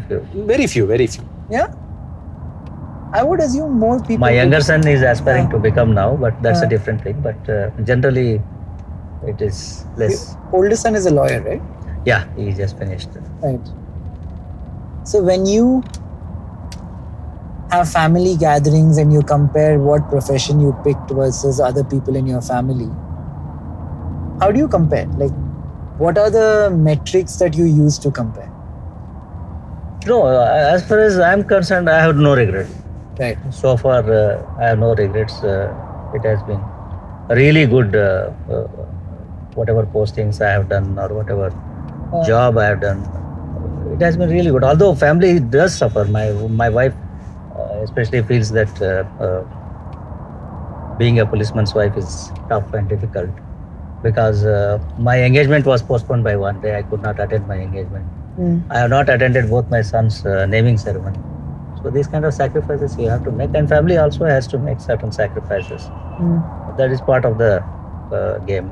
few. Very few. Yeah? I would assume more people... My younger son is aspiring to become now, but that's a different thing. But generally, it is less. Your older son is a lawyer, right? Yeah, he just finished. Right. So when you have family gatherings and you compare what profession you picked versus other people in your family, how do you compare? Like, what are the metrics that you use to compare? No, as far as I'm concerned, I have no regret. Right. So far, I have no regrets. It has been a really good, whatever postings I have done or whatever job I have done. It has been really good. Although family does suffer. My wife especially feels that being a policeman's wife is tough and difficult because my engagement was postponed by one day. I could not attend my engagement. I have not attended both my sons' naming ceremony. So these kind of sacrifices you have to make, and family also has to make certain sacrifices. That is part of the game.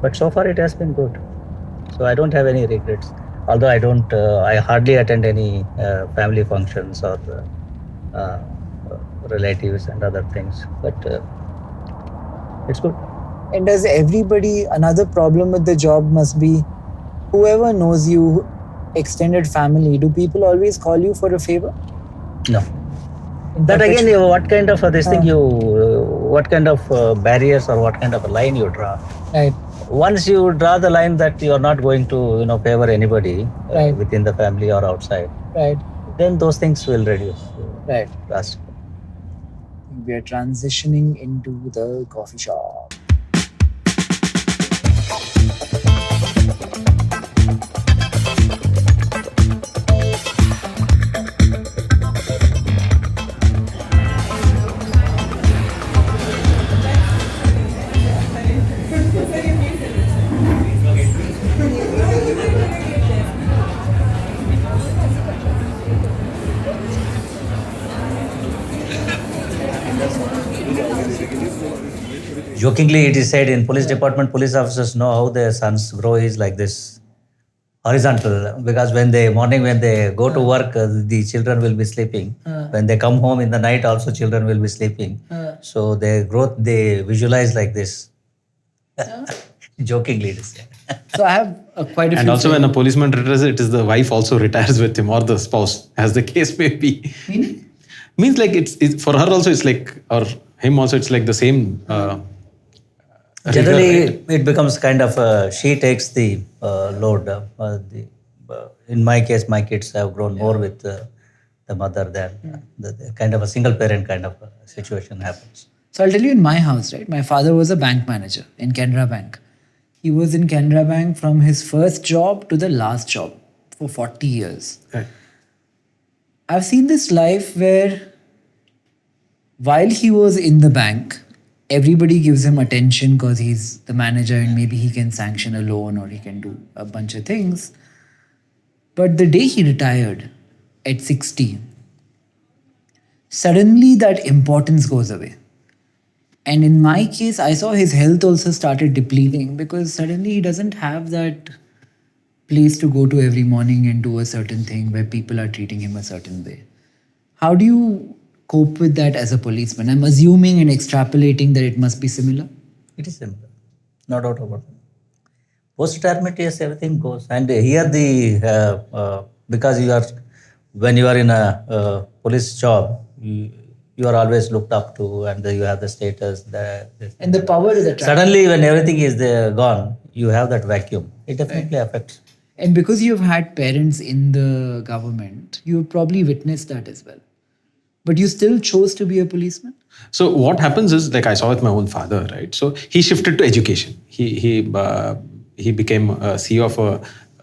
But so far it has been good. So I don't have any regrets. Although I hardly attend any family functions or relatives and other things. But it's good. And does everybody, another problem with the job must be, whoever knows you, extended family, do people always call you for a favor? No. But again, what kind of this thing what kind of barriers or what kind of a line you draw? Right. Once you draw the line that you are not going to, favor anybody Right. within the family or outside, Right. then those things will reduce. Right. Drastically. We are transitioning into the coffee shop. Jokingly, it is said in police department, police officers know how their sons grow is like this, horizontal. Because when they go to work, the children will be sleeping. When they come home in the night, also children will be sleeping. So their growth, they visualize like this. Jokingly, it is said. So I have quite a few. And also when a policeman retires, it is the wife also retires with him or the spouse, as the case may be. Meaning? Means like it's for her also it's like, or him also it's like the same. Generally, it becomes kind of she takes the load. In my case, my kids have grown more with the mother than the kind of a single parent kind of situation happens. So I'll tell you in my house, right? My father was a bank manager in Canara Bank. He was in Canara Bank from his first job to the last job for 40 years. Right. I've seen this life where while he was in the bank, everybody gives him attention because he's the manager and maybe he can sanction a loan or he can do a bunch of things. But the day he retired at 60, suddenly that importance goes away. And in my case, I saw his health also started depleting because suddenly he doesn't have that place to go to every morning and do a certain thing where people are treating him a certain way. How do you cope with that as a policeman? I'm assuming and extrapolating that it must be similar. It is similar, no doubt about it. Post-retirement, yes, everything goes. And here because when you are in a police job, you are always looked up to and you have the status. And the power is attractive. Suddenly, when everything is gone, you have that vacuum. It definitely affects. And because you've had parents in the government, you've probably witnessed that as well. But you still chose to be a policeman? So what happens is, like I saw with my own father, right? So he shifted to education. He became a CEO of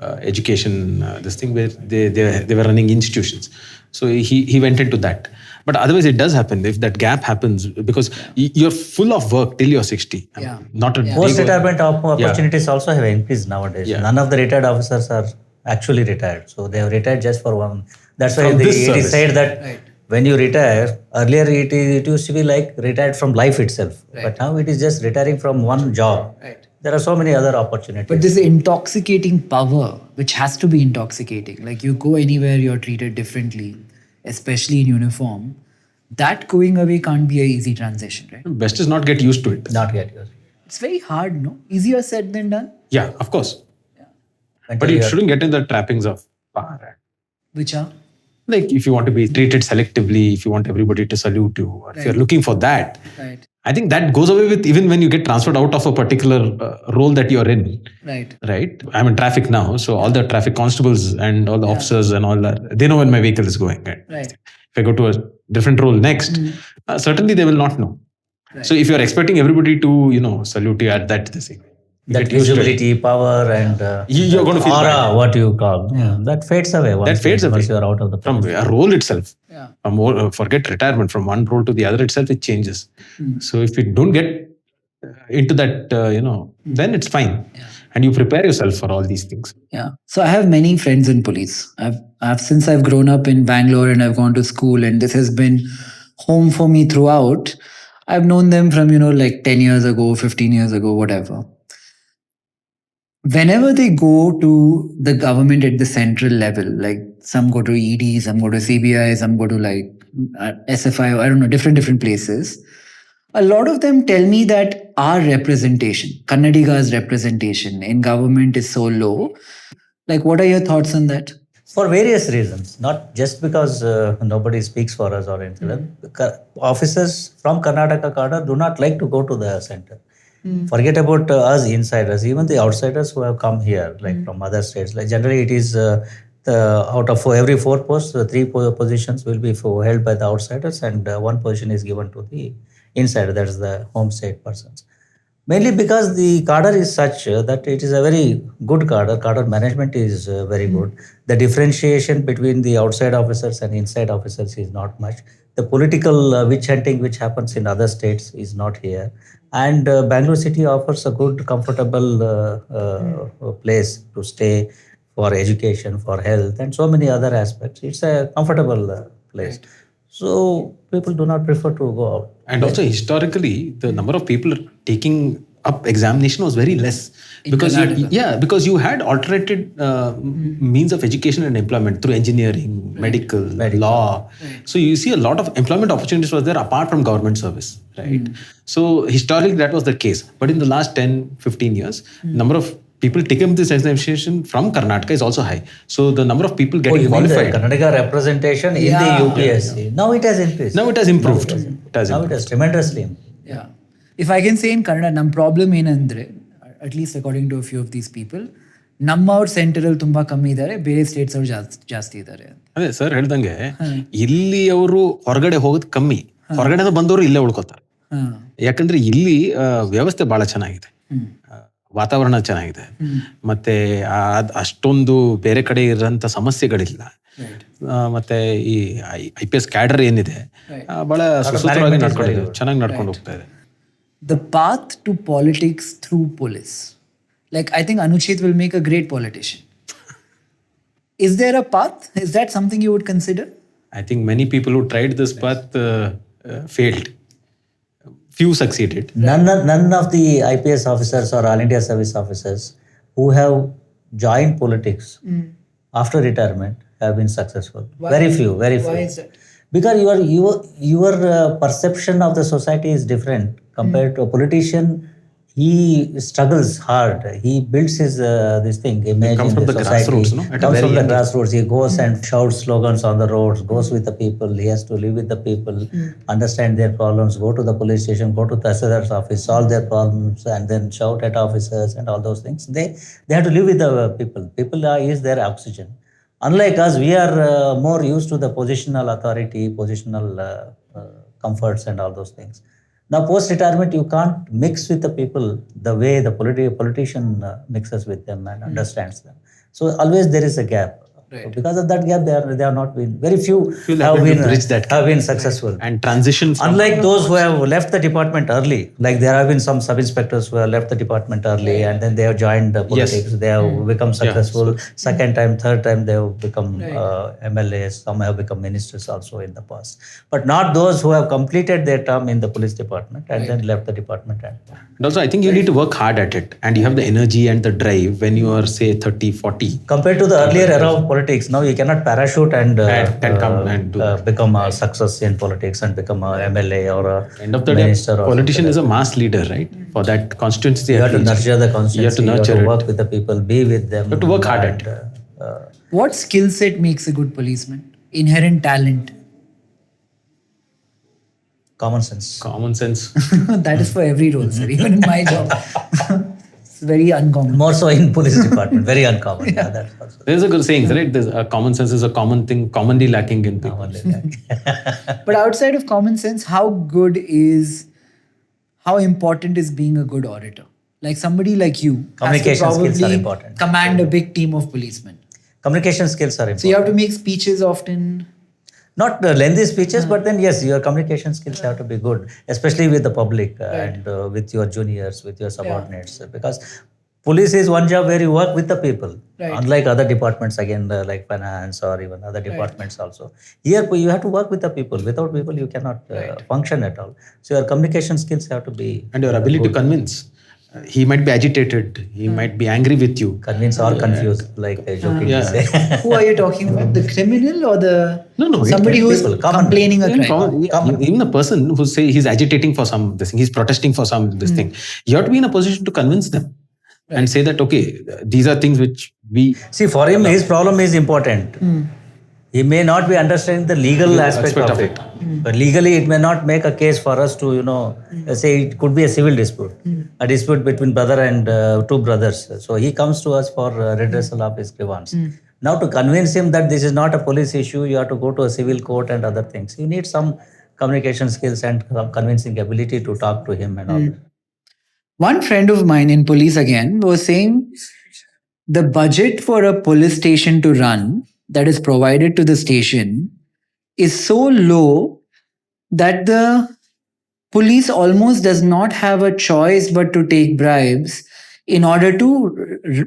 education, this thing where they were running institutions. So he went into that. But otherwise, it does happen if that gap happens, because you're full of work till you're 60. Yeah. Not a Post-retirement opportunities also have increased nowadays. Yeah. None of the retired officers are actually retired. So they have retired just for one. That's why From this it is service. said that when you retire, earlier it used to be like retired from life itself. But now it is just retiring from one job. Right. There are so many other opportunities. But this intoxicating power, which has to be intoxicating, like you go anywhere, you're treated differently, especially in uniform, that going away can't be an easy transition, right? Best is not get used to it. Not yet. Yes. It's very hard, no? Easier said than done. Yeah, of course. Until But you it are- shouldn't get in the trappings of power. Which are? Like if you want to be treated selectively, if you want everybody to salute you, or if you're looking for that, Right. I think that goes away with even when you get transferred out of a particular role that you're in. Right. Right? I'm in traffic now, so all the traffic constables and all the officers and all that, they know when my vehicle is going. Right. If I go to a different role next, certainly they will not know. Right. So if you're expecting everybody to, salute you at that, this thing. that visibility, power, and You're going to feel aura, bad. what you call, that fades away. Once fades away. Once you are out of the From profession. a role itself. Yeah. Forget retirement, from one role to the other itself, it changes. So if you don't get into that, then it's fine. And you prepare yourself for all these things. Yeah. So I have many friends in police. I've since I've grown up in Bangalore and I've gone to school, and this has been home for me throughout. I've known them from, like 10 years ago, 15 years ago, whatever. Whenever they go to the government at the central level, like some go to ED, some go to CBI, some go to like SFI, I don't know, different places. A lot of them tell me that our representation, Kannadiga's representation in government is so low. Like, what are your thoughts on that? For various reasons, not just because nobody speaks for us or anything. Officers from Karnataka cadre do not like to go to the center. Forget about us insiders, even the outsiders who have come here, like from other states. Like generally, it is out of every 4 posts, 3 positions will be held by the outsiders, and 1 position is given to the insider, that is the home state persons. Mainly because the cadre is such that it is a very good cadre. Cadre management is very good. The differentiation between the outside officers and inside officers is not much. The political witch hunting which happens in other states is not here. And Bangalore city offers a good, comfortable place to stay for education, for health, and so many other aspects. It's a comfortable place. Right. So people do not prefer to go out. And also historically, the number of people taking up examination was very less. Because you had alternated means of education and employment through engineering, medical, law. Right. So you see a lot of employment opportunities was there apart from government service, right? So historically that was the case. But in the last 10, 15 years, number of people taking this examination from Karnataka is also high. So the number of people getting qualified. The Kannadiga representation in the UPSC. Yeah. Now it has increased. Now it has improved. Now it has tremendously improved. Yeah. If I can say in Kannada, ನಮ್ಮ problem ಏನಂದ್ರೆ, at least according to a few of these people, ನಮ್ಮವ್ರ ಸೆಂಟರಲ್ಲಿ ತುಂಬಾ ಕಮ್ಮಿ ಇದ್ದಾರೆ, ಬೇರೆ States ಅವ್ರು ಜಾಸ್ತಿ ಇದ್ದಾರೆ. ಅದೇ ಸರ್ ಹೇಳ್ದಂಗೆ ಇಲ್ಲಿ ಅವರು ಹೊರಗಡೆ ಹೋಗೋದು ಕಮ್ಮಿ, ಹೊರಗಡೆ ಬಂದವರು ಇಲ್ಲೇ ಉಳ್ಕೋತಾರೆ. ಯಾಕಂದ್ರೆ ಇಲ್ಲಿ ವ್ಯವಸ್ಥೆ ಬಹಳ ಚೆನ್ನಾಗಿದೆ, ವಾತಾವರಣ ಚೆನ್ನಾಗಿದೆ, ಮತ್ತೆ ಅಷ್ಟೊಂದು ಬೇರೆ ಕಡೆ ಇರೋಂಥ ಸಮಸ್ಯೆಗಳಿಲ್ಲ. ಮತ್ತೆ ಈ IPS ಕ್ಯಾಡರ್ ಏನಿದೆ ಬಹಳ ಸುಸೂತ್ರವಾಗಿ ಚೆನ್ನಾಗಿ ನಡ್ಕೊಂಡು ಹೋಗ್ತಾ ಇದೆ. The path to politics through police. Like, I think Anucheth will make a great politician. Is there a path? Is that something you would consider? I think many people who tried this path failed. Few succeeded. None of the IPS officers or All India service officers who have joined politics after retirement have been successful. Why? Very few. Why is that? Because your perception of the society is different compared to a politician. He struggles hard. He builds his this thing image in the society. Grassroots, no? Comes from the grassroots. He goes and shouts slogans on the roads. Goes with the people. He has to live with the people, understand their problems. Go to the police station. Go to the SR's office. Solve their problems, and then shout at officers and all those things. They have to live with the people. People is their oxygen. Unlike us, we are more used to the positional authority, positional comforts and all those things. Now, post-retirement, you can't mix with the people the way the politician mixes with them and understands them. So always there is a gap. Right. So because of that gap, they are not been very few You'll have able to been bridge that have been successful. and transition from Unlike those who have left the department early, like there have been some sub-inspectors who have left the department early and then they have joined politics. They have become successful. Second time, third time, they have become MLAs. Some have become ministers also in the past. But not those who have completed their term in the police department and then left the department. And also, I think you need to work hard at it, and you have the energy and the drive when you are, say, 30, 40. Compared to the earlier era of politics, now you cannot parachute and come and do become a success in politics and become a MLA or a End of the day, minister. politician is a mass leader, right? For that constituency, You at have to least. nurture the constituency. You have to nurture it. work with the people, be with them. You have to work hard at it. What skill set makes a good policeman? Inherent talent. Common sense. Common sense. That is for every role, sir. Even in my job. It's very uncommon. More so in police department. Very uncommon. Yeah, that's also There's a good saying, right? There's a common sense is a common thing, commonly lacking in people. But outside of common sense, how important is being a good orator? Like somebody like you has to Communication skills are probably important. command a big team of policemen. Communication skills are important. So you have to make speeches often. Not lengthy speeches, but then yes, your communication skills have to be good, especially with the public and with your juniors, with your subordinates. Because police is one job where you work with the people, unlike other departments, again, like finance or even other departments also. Here, you have to work with the people. Without people, you cannot function at all. So your communication skills have to be And your ability to convince. He might be agitated. He might be angry with you. convince or confuse, like I jokingly Yeah. say. Who are you talking about? The criminal or the No, somebody who is people, common complaining a crime? Even a person who say he's agitating for some this thing, he's protesting for some this thing. You have to be in a position to convince them and say that okay, these are things which we. See, for him, his problem is important. He may not be understanding the legal aspect of it. But legally, it may not make a case for us to, say it could be a civil dispute, a dispute between brother and two brothers. So he comes to us for redressal of his grievance. Now, to convince him that this is not a police issue, you have to go to a civil court and other things. You need some communication skills and some convincing ability to talk to him and all that. One friend of mine in police again was saying the budget for a police station to run that is provided to the station is so low that the police almost does not have a choice but to take bribes in order to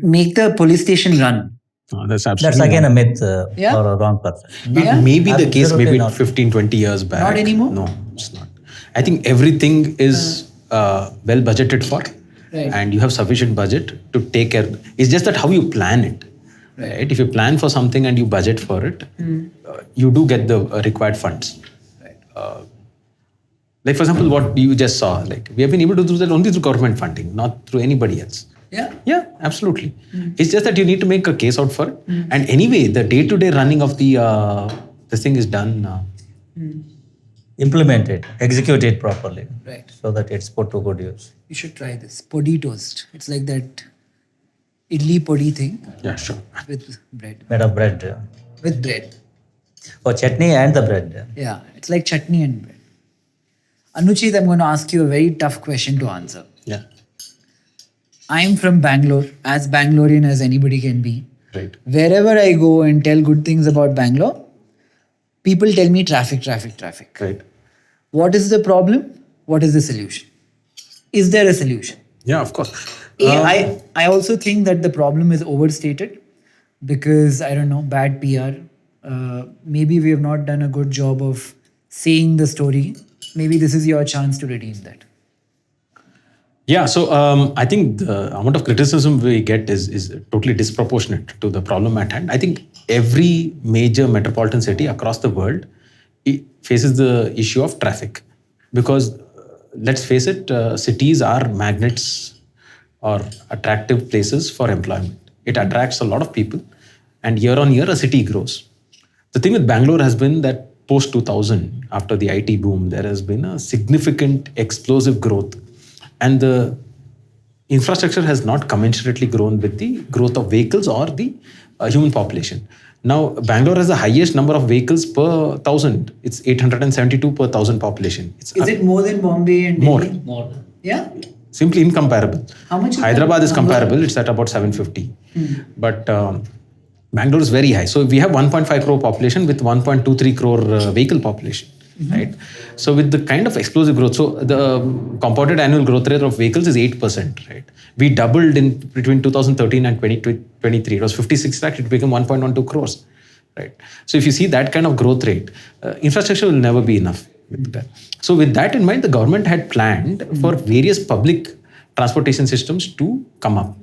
make the police station run. Oh, that's absolutely. That's again a myth Yeah. or a wrong perception. Yeah. Maybe the case Absolutely maybe not. 15, 20 years back. Not anymore? No, it's not. I think everything is well budgeted for. Right. And you have sufficient budget to take care. It's just that how you plan it. Right? If you plan for something and you budget for it, you do get the required funds. Like for example, what you just saw, like we have been able to do that only through government funding, not through anybody else. Yeah. Yeah, absolutely. It's just that you need to make a case out for it. And anyway, the day-to-day running of the this thing is done. Implement it, execute it properly, Right. so that it's put to good use. You should try this. Podi toast. It's like that idli podi thing Yeah, sure. with bread. Made of bread. With bread. For chutney and the bread. Yeah. It's like chutney and bread. Anucheth, I'm going to ask you a very tough question to answer. Yeah. I'm from Bangalore, as Bangalorean as anybody can be. Right. Wherever I go and tell good things about Bangalore, people tell me traffic. Right. What is the problem? What is the solution? Is there a solution? Yeah, of course. I also think that the problem is overstated because, I don't know, bad PR. Maybe we have not done a good job of saying the story. Maybe this is your chance to redeem that. Yeah, so I think the amount of criticism we get is totally disproportionate to the problem at hand. I think every major metropolitan city across the world faces the issue of traffic because let's face it, cities are magnets or attractive places for employment. It attracts a lot of people and year on year a city grows. The thing with Bangalore has been that post 2000, after the IT boom, there has been a significant explosive growth. And the infrastructure has not commensurately grown with the growth of vehicles or the human population. Now, Bangalore has the highest number of vehicles per 1,000. It's 872 per 1,000 population. It's Is it more than Bombay and more. Delhi? More. Yeah? Simply incomparable. How much is Hyderabad that is number? comparable. It's at about 750. But Bangalore is very high. So we have 1.5 crore population with 1.23 crore vehicle population, right? So with the kind of explosive growth, so the compounded annual growth rate of vehicles is 8%, right? We doubled in between 2013 and 2023. It was 56 lakhs, it became 1.12 crores, right? So if you see that kind of growth rate, infrastructure will never be enough with that. So with that in mind, the government had planned for various public transportation systems to come up.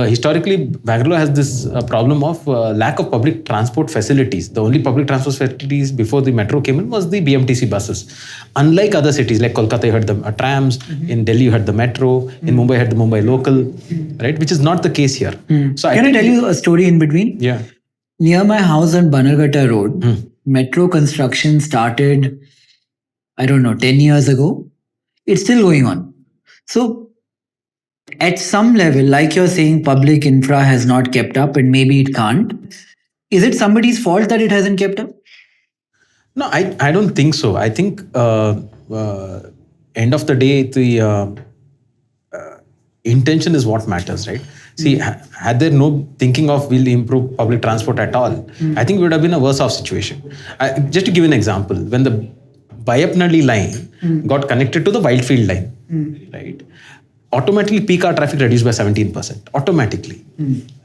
Historically, Bangalore has this problem of lack of public transport facilities. The only public transport facilities before the metro came in was the BMTC buses. Unlike other cities like Kolkata, you had the trams. In Delhi, you had the metro. In Mumbai, you had the Mumbai local, right? Which is not the case here. So Can I tell you a story in between? Yeah. Near my house on Bannerghatta Road, metro construction started, I don't know, 10 years ago. It's still going on. So at some level, like you're saying, public infra has not kept up and maybe it can't. Is it somebody's fault that it hasn't kept up? No, I don't think so. I think end of the day, the intention is what matters, right? See, had there no thinking of we'll improve public transport at all, I think we would have been a worse off situation. Just to give an example, when the Bayapnalli line got connected to the Wildfield line, right? Automatically peak hour traffic reduced by 17%. Automatically.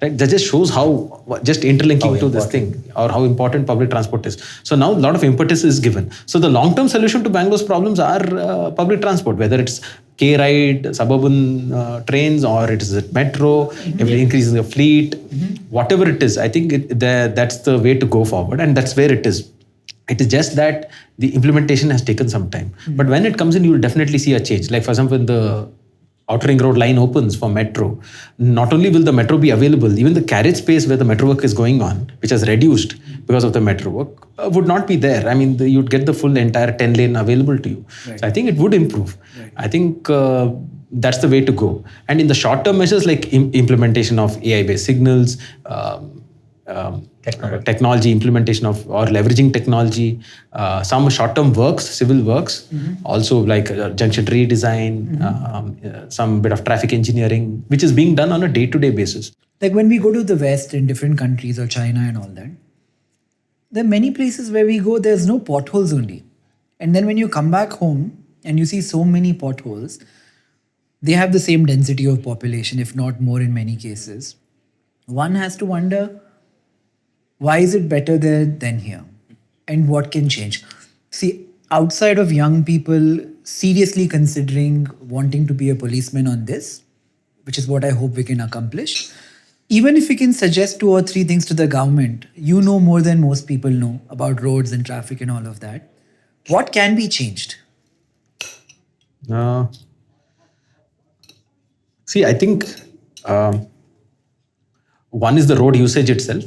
Right? That just shows how just interlinking to this thing or how important public transport is. So now a lot of impetus is given. So the long-term solution to Bangalore's problems are public transport, whether it's K-ride, suburban trains, or it is a metro, increasing the fleet, whatever it is. I think that's the way to go forward, and that's where it is. It is just that the implementation has taken some time. But when it comes in, you will definitely see a change. Like for example, when the Outer Ring Road line opens for metro, not only will the metro be available, even the carriage space where the metro work is going on, which has reduced because of the metro work, would not be there. I mean, you'd get the full entire 10 lane available to you. Right. So I think it would improve. Right. I think that's the way to go. And in the short term measures like implementation of AI-based signals, technology implementation of or leveraging technology, some short-term works, civil works, also like junction redesign, some bit of traffic engineering, which is being done on a day-to-day basis. Like when we go to the West in different countries or China and all that, there are many places where we go, there's no potholes only. And then when you come back home and you see so many potholes, they have the same density of population, if not more in many cases. One has to wonder, why is it better there than here? And what can change? See, outside of young people seriously considering wanting to be a policeman on this, which is what I hope we can accomplish, even if we can suggest 2 or 3 things to the government, you know more than most people know about roads and traffic and all of that. What can be changed? See, I think one is the road usage itself.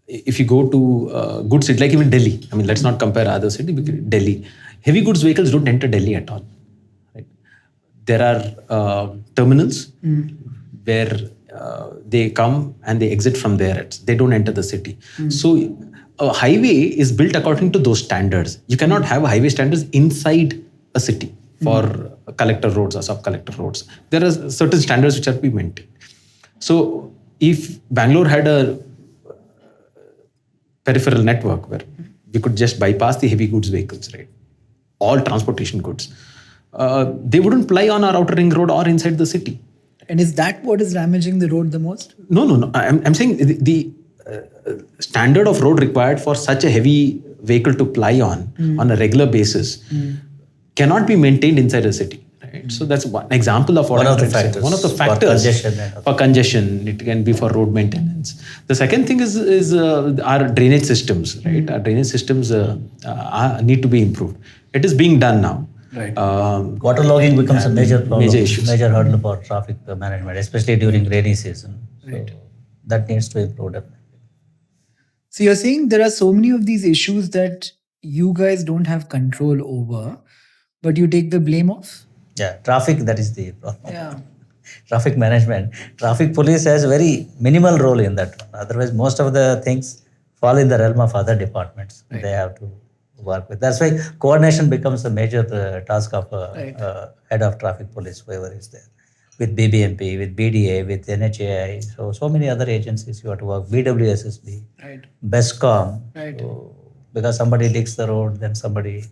If you go to good cities, like even Delhi, I mean, let's not compare other cities, Delhi, heavy goods vehicles don't enter Delhi at all. Right? There are terminals where they come and they exit from there. They don't enter the city. So a highway is built according to those standards. You cannot have highway standards inside a city for collector roads or sub-collector roads. There are certain standards which are to be maintained. So if Bangalore had a peripheral network where we could just bypass the heavy goods vehicles, right? All transportation goods, they wouldn't ply on our outer ring road or inside the city. And is that what is damaging the road the most? No. I'm saying the standard of road required for such a heavy vehicle to ply on a regular basis cannot be maintained inside a city. Right? So that's one example of what I'm trying to say. One of the factors for congestion. It can be for road maintenance. The second thing is our drainage systems. Right, our drainage systems need to be improved. It is being done now. Right. Waterlogging becomes a major problem, major hurdle for traffic management, especially during rainy season. Right. So that needs to improve definitely. So you're saying there are so many of these issues that you guys don't have control over, but you take the blame of? Yeah, traffic, that is the problem. Yeah. Traffic management. Traffic police has a very minimal role in that one. Otherwise, most of the things fall in the realm of other departments. Right. They have to work with. That's why coordination becomes a major task of head of traffic police, whoever is there. with BBMP, with BDA, with NHAI, so many other agencies you have to work, BWSSB, Right. BESCOM. Right. So, because somebody digs the road, then somebody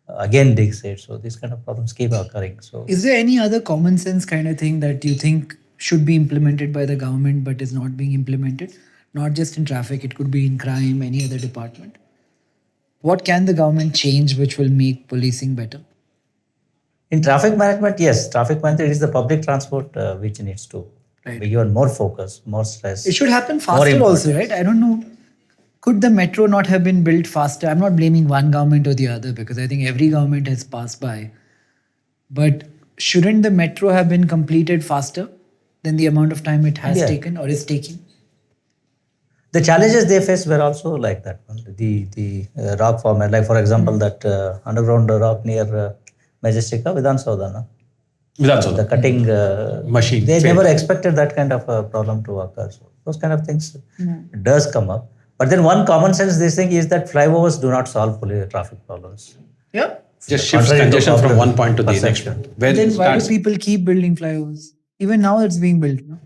again digs it. So these kind of problems keep occurring. So Is there any other common sense kind of thing that you think should be implemented by the government but is not being implemented? Not just in traffic, it could be in crime, any other department. What can the government change which will make policing better? in traffic management, yes, traffic management is the public transport which needs to be given more focus, more stress. It should happen More faster important. also, right? I don't know. Could the metro not have been built faster? I'm not blaming one government or the other because I think every government has passed by. But shouldn't the metro have been completed faster than the amount of time it has Yeah. taken or is taking? The challenges they face were also like that. The rock format, like for example, that underground rock near Majestica, Vidhan Saudha, no? That's all. The cutting Machine They failed. never expected that kind of a problem to occur. So those kind of things does come up. But then one common sense this thing is that flyovers do not solve traffic problems. Yeah. Just shifts Contrary to congestion from popular one point to the next perception. one. Where Then it why do starts, people keep building flyovers? Even now it's being built. No?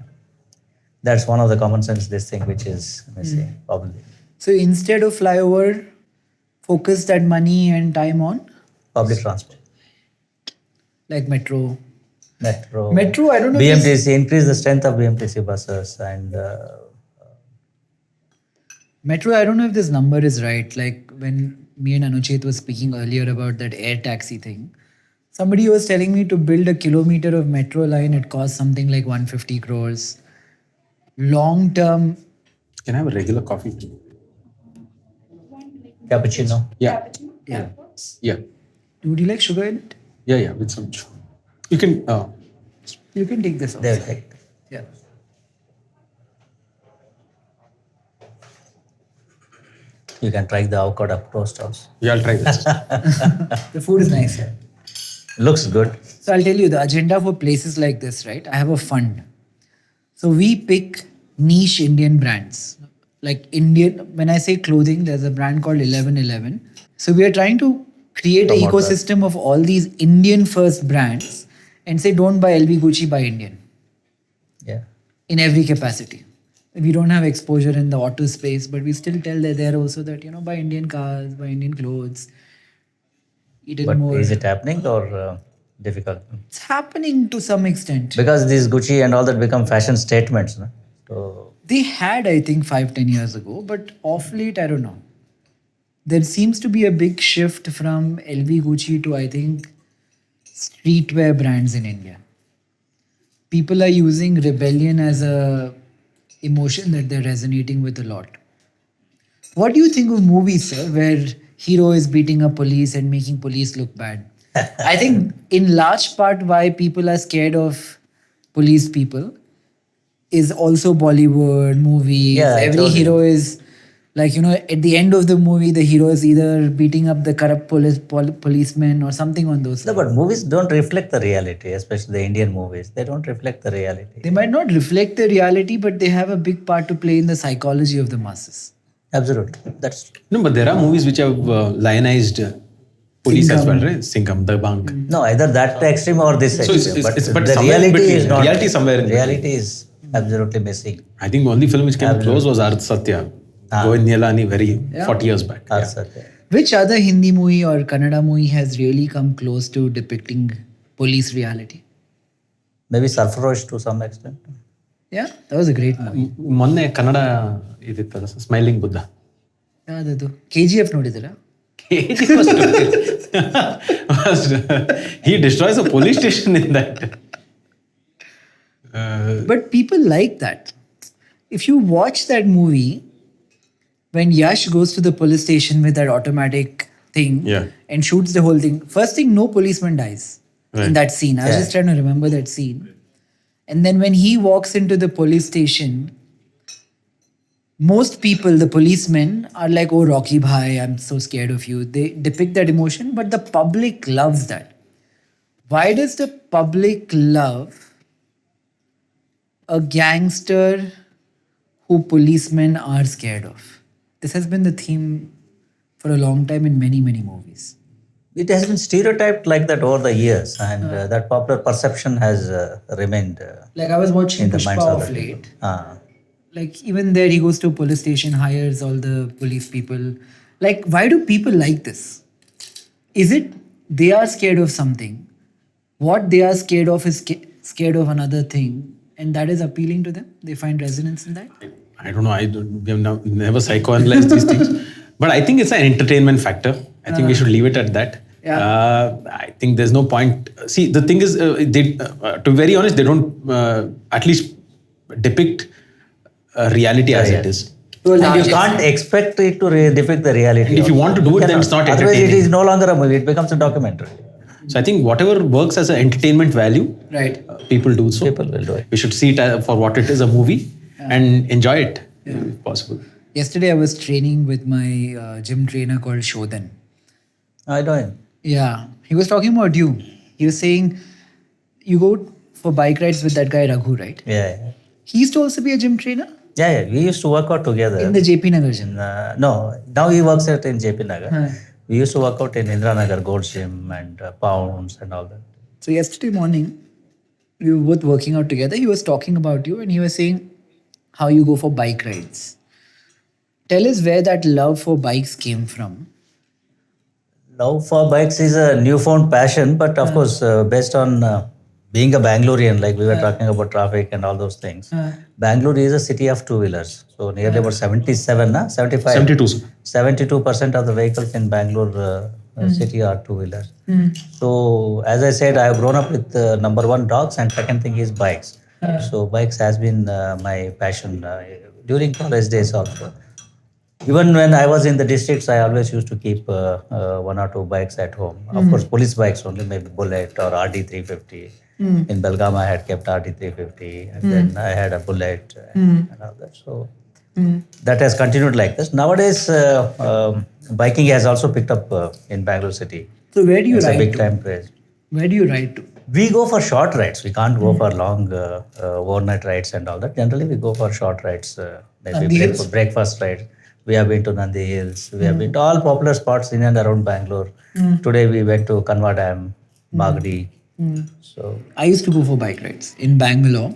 That's one of the common sense this thing which is missing probably. So instead of flyover, focus that money and time on Public transport. like metro. Metro. Metro, I don't know if BMTC, increase the strength of BMTC buses and Metro, I don't know if this number is right. Like when me and Anucheth was speaking earlier about that air taxi thing, somebody was telling me to build a kilometer of metro line, it costs something like 150 crores. Long term, can I have a regular coffee? cappuccino. Yeah. yeah. Yeah. Would you like sugar in it? Yeah. With some. You can. You can take this They will also. take. Yeah. You can try the avocado toast also. Yeah, I'll try this. The food is nice here. Looks good. So I'll tell you the agenda for places like this, right? I have a fund. So we pick niche Indian brands. Like Indian, when I say clothing, there's a brand called 1111. So we are trying to create an Promote that. ecosystem of all these Indian first brands and say, don't buy LV Gucci, buy Indian Yeah. in every capacity. We don't have exposure in the auto space, but we still tell that there also that, buy Indian cars, buy Indian clothes. Eat it But more. is it happening or difficult? It's happening to some extent. Because these Gucci and all that become fashion statements. No? So They had, I think, 5-10 years ago, but off late, I don't know. There seems to be a big shift from LV Gucci to, I think, streetwear brands in India. People are using rebellion as a emotion that they're resonating with a lot. What do you think of movies, sir, where hero is beating up police and making police look bad? I think in large part why people are scared of police people is also Bollywood movies. Yeah, Every totally. hero is like, at the end of the movie, the hero is either beating up the corrupt policeman or something on those no, lines. but movies don't reflect the reality, especially the Indian movies. They don't reflect the reality. They might not reflect the reality, but they have a big part to play in the psychology of the masses. Absolutely. That's No, but there are movies which have lionized police as well, right? Singham, The Bank. no either that extreme or this So extreme. but the somewhere in reality between. is not. Reality is somewhere in between. Reality is absolutely missing. I think the only film which came close was Arth Satya. Govind Nihalani 40 years back. Or Yeah. something. Which other Hindi movie or Kannada movie has really come close to depicting police reality? Maybe Sarfarosh to some extent. Yeah, that was a great movie. ಮೊನ್ನೆ Kannada ಇದಿತ್ತಲ್ಲ smiling Buddha ಯಾವ್ದದು KGF ನೋಡಿದಿರಾ? he destroys a police station in that. But people like that. If you watch that movie, when Yash goes to the police station with that automatic thing Yeah. and shoots the whole thing, first thing, no policeman dies in Right. that scene. I was just trying to remember that scene. And then when he walks into the police station, most people, the policemen, are like, oh, Rocky Bhai, I'm so scared of you. They depict that emotion, but the public loves that. Why does the public love a gangster who policemen are scared of? This has been the theme for a long time in many, many movies. It has been stereotyped like that over the years, and that popular perception has remained Like I was watching in the Pushpa minds of of the late. people. Like even there, he goes to a police station, hires all the police people. Like, why do people like this? Is it they are scared of something? What they are scared of is scared of another thing, and that is appealing to them. They find resonance in that. I don't know. We have never psychoanalyzed these things, but I think it's an entertainment factor. I think we should leave it at that. Yeah. I think there's no point. See, the thing is, to be very honest, they don't at least depict reality as it is. And you can't expect it to depict the reality. And if you want to do it, then it's not Otherwise, entertaining. it is no longer a movie. It becomes a documentary. So I think whatever works as an entertainment value, Right. People do so. People will do it. We should see it for what it is, a movie, and enjoy it if possible. Yesterday, I was training with my gym trainer called Shodhan. I know him. Yeah, he was talking about you. He was saying you go for bike rides with that guy Raghu, right? Yeah. He used to also be a gym trainer Yeah. We used to work out together. in the JP Nagar gym. No, now he works out in JP Nagar. We used to work out in Indra Nagar, Gold Gym and Pounds and all that. So yesterday morning, we were both working out together. He was talking about you and he was saying how you go for bike rides. Tell us where that love for bikes came from. Love for bikes is a newfound passion, but of course, based on being a Bangalorean, like we were talking about traffic and all those things. Bangalore is a city of two-wheelers. So nearly about 75? 72, sir. 72% of the vehicles in Bangalore city are two-wheelers. So as I said, I have grown up with number one, dogs, and second thing is bikes. So bikes has been my passion during college days also. Even when I was in the districts, I always used to keep one or two bikes at home. Of course, police bikes only, maybe Bullet or RD350. In Belgaum, I had kept RD350, and then I had a Bullet and all that. So that has continued like this. Nowadays, biking has also picked up in Bangalore city. So where do you It's ride a big to? time craze. Where do you ride to? We go for short rides. We can't go for long overnight rides and all that. Generally, we go for short rides, Nandi maybe Hills? breakfast rides. We have been to Nandi Hills. We have been to all popular spots in and around Bangalore. Today, we went to Kannadiga Dam, Magdi. So I used to go for bike rides in Bangalore,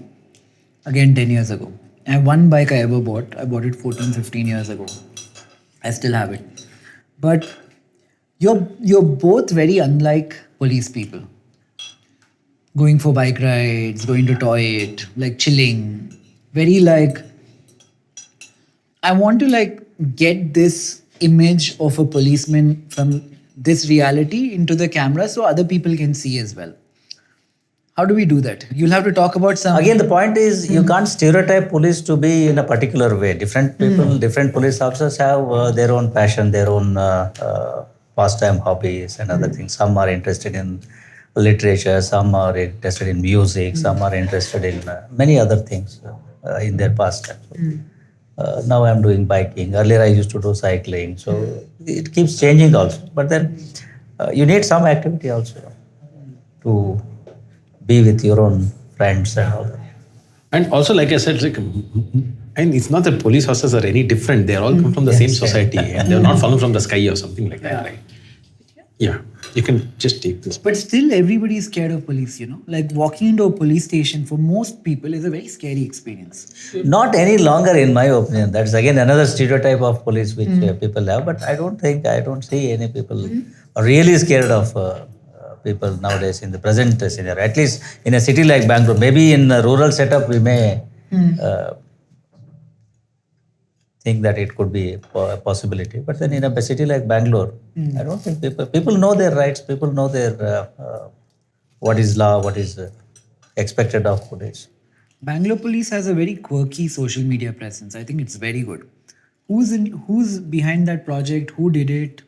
again 10 years ago. I have one bike I ever bought. I bought it 14, 15 years ago. I still have it. But you're both very unlike police people. Going for bike rides, going to toilet, like chilling. Very like, I want to like get this image of a policeman from this reality into the camera so other people can see as well. How do we do that? You'll have to talk about some. again, the point is you can't stereotype police to be in a particular way. Different people, different police officers have their own passion, their own pastime hobbies and other things. Some are interested in literature, some are interested in music, some are interested in many other things in their pastime. Now I'm doing biking. Earlier I used to do cycling. So it keeps changing also. But then you need some activity also to be with your own friends and all that. And also, like I said, like, and it's not that police officers are any different. They all come from the same society, and they're not fallen from the sky or something like that, right? Yeah, you can just take this. But still, everybody is scared of police, you know? Like walking into a police station for most people is a very scary experience. Not any longer, in my opinion. That's again another stereotype of police which people have. But I don't see any people are really scared of people nowadays in the present scenario. At least in a city like Bangalore. Maybe in a rural setup, we may think that it could be a possibility. But then in a city like Bangalore, I don't think people know their rights. People know their what is law, what is expected of police. Bangalore police has a very quirky social media presence. I think it's very good. Who's behind that project? Who did it?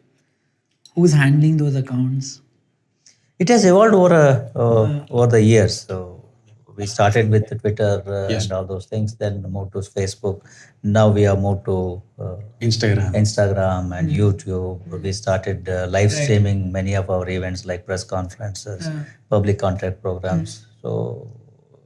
Who's handling those accounts? It has evolved over the years. So we started with Twitter and all those things, then moved to Facebook. Now we have moved to Instagram and YouTube. We started live streaming many of our events like press conferences, public contact programs. So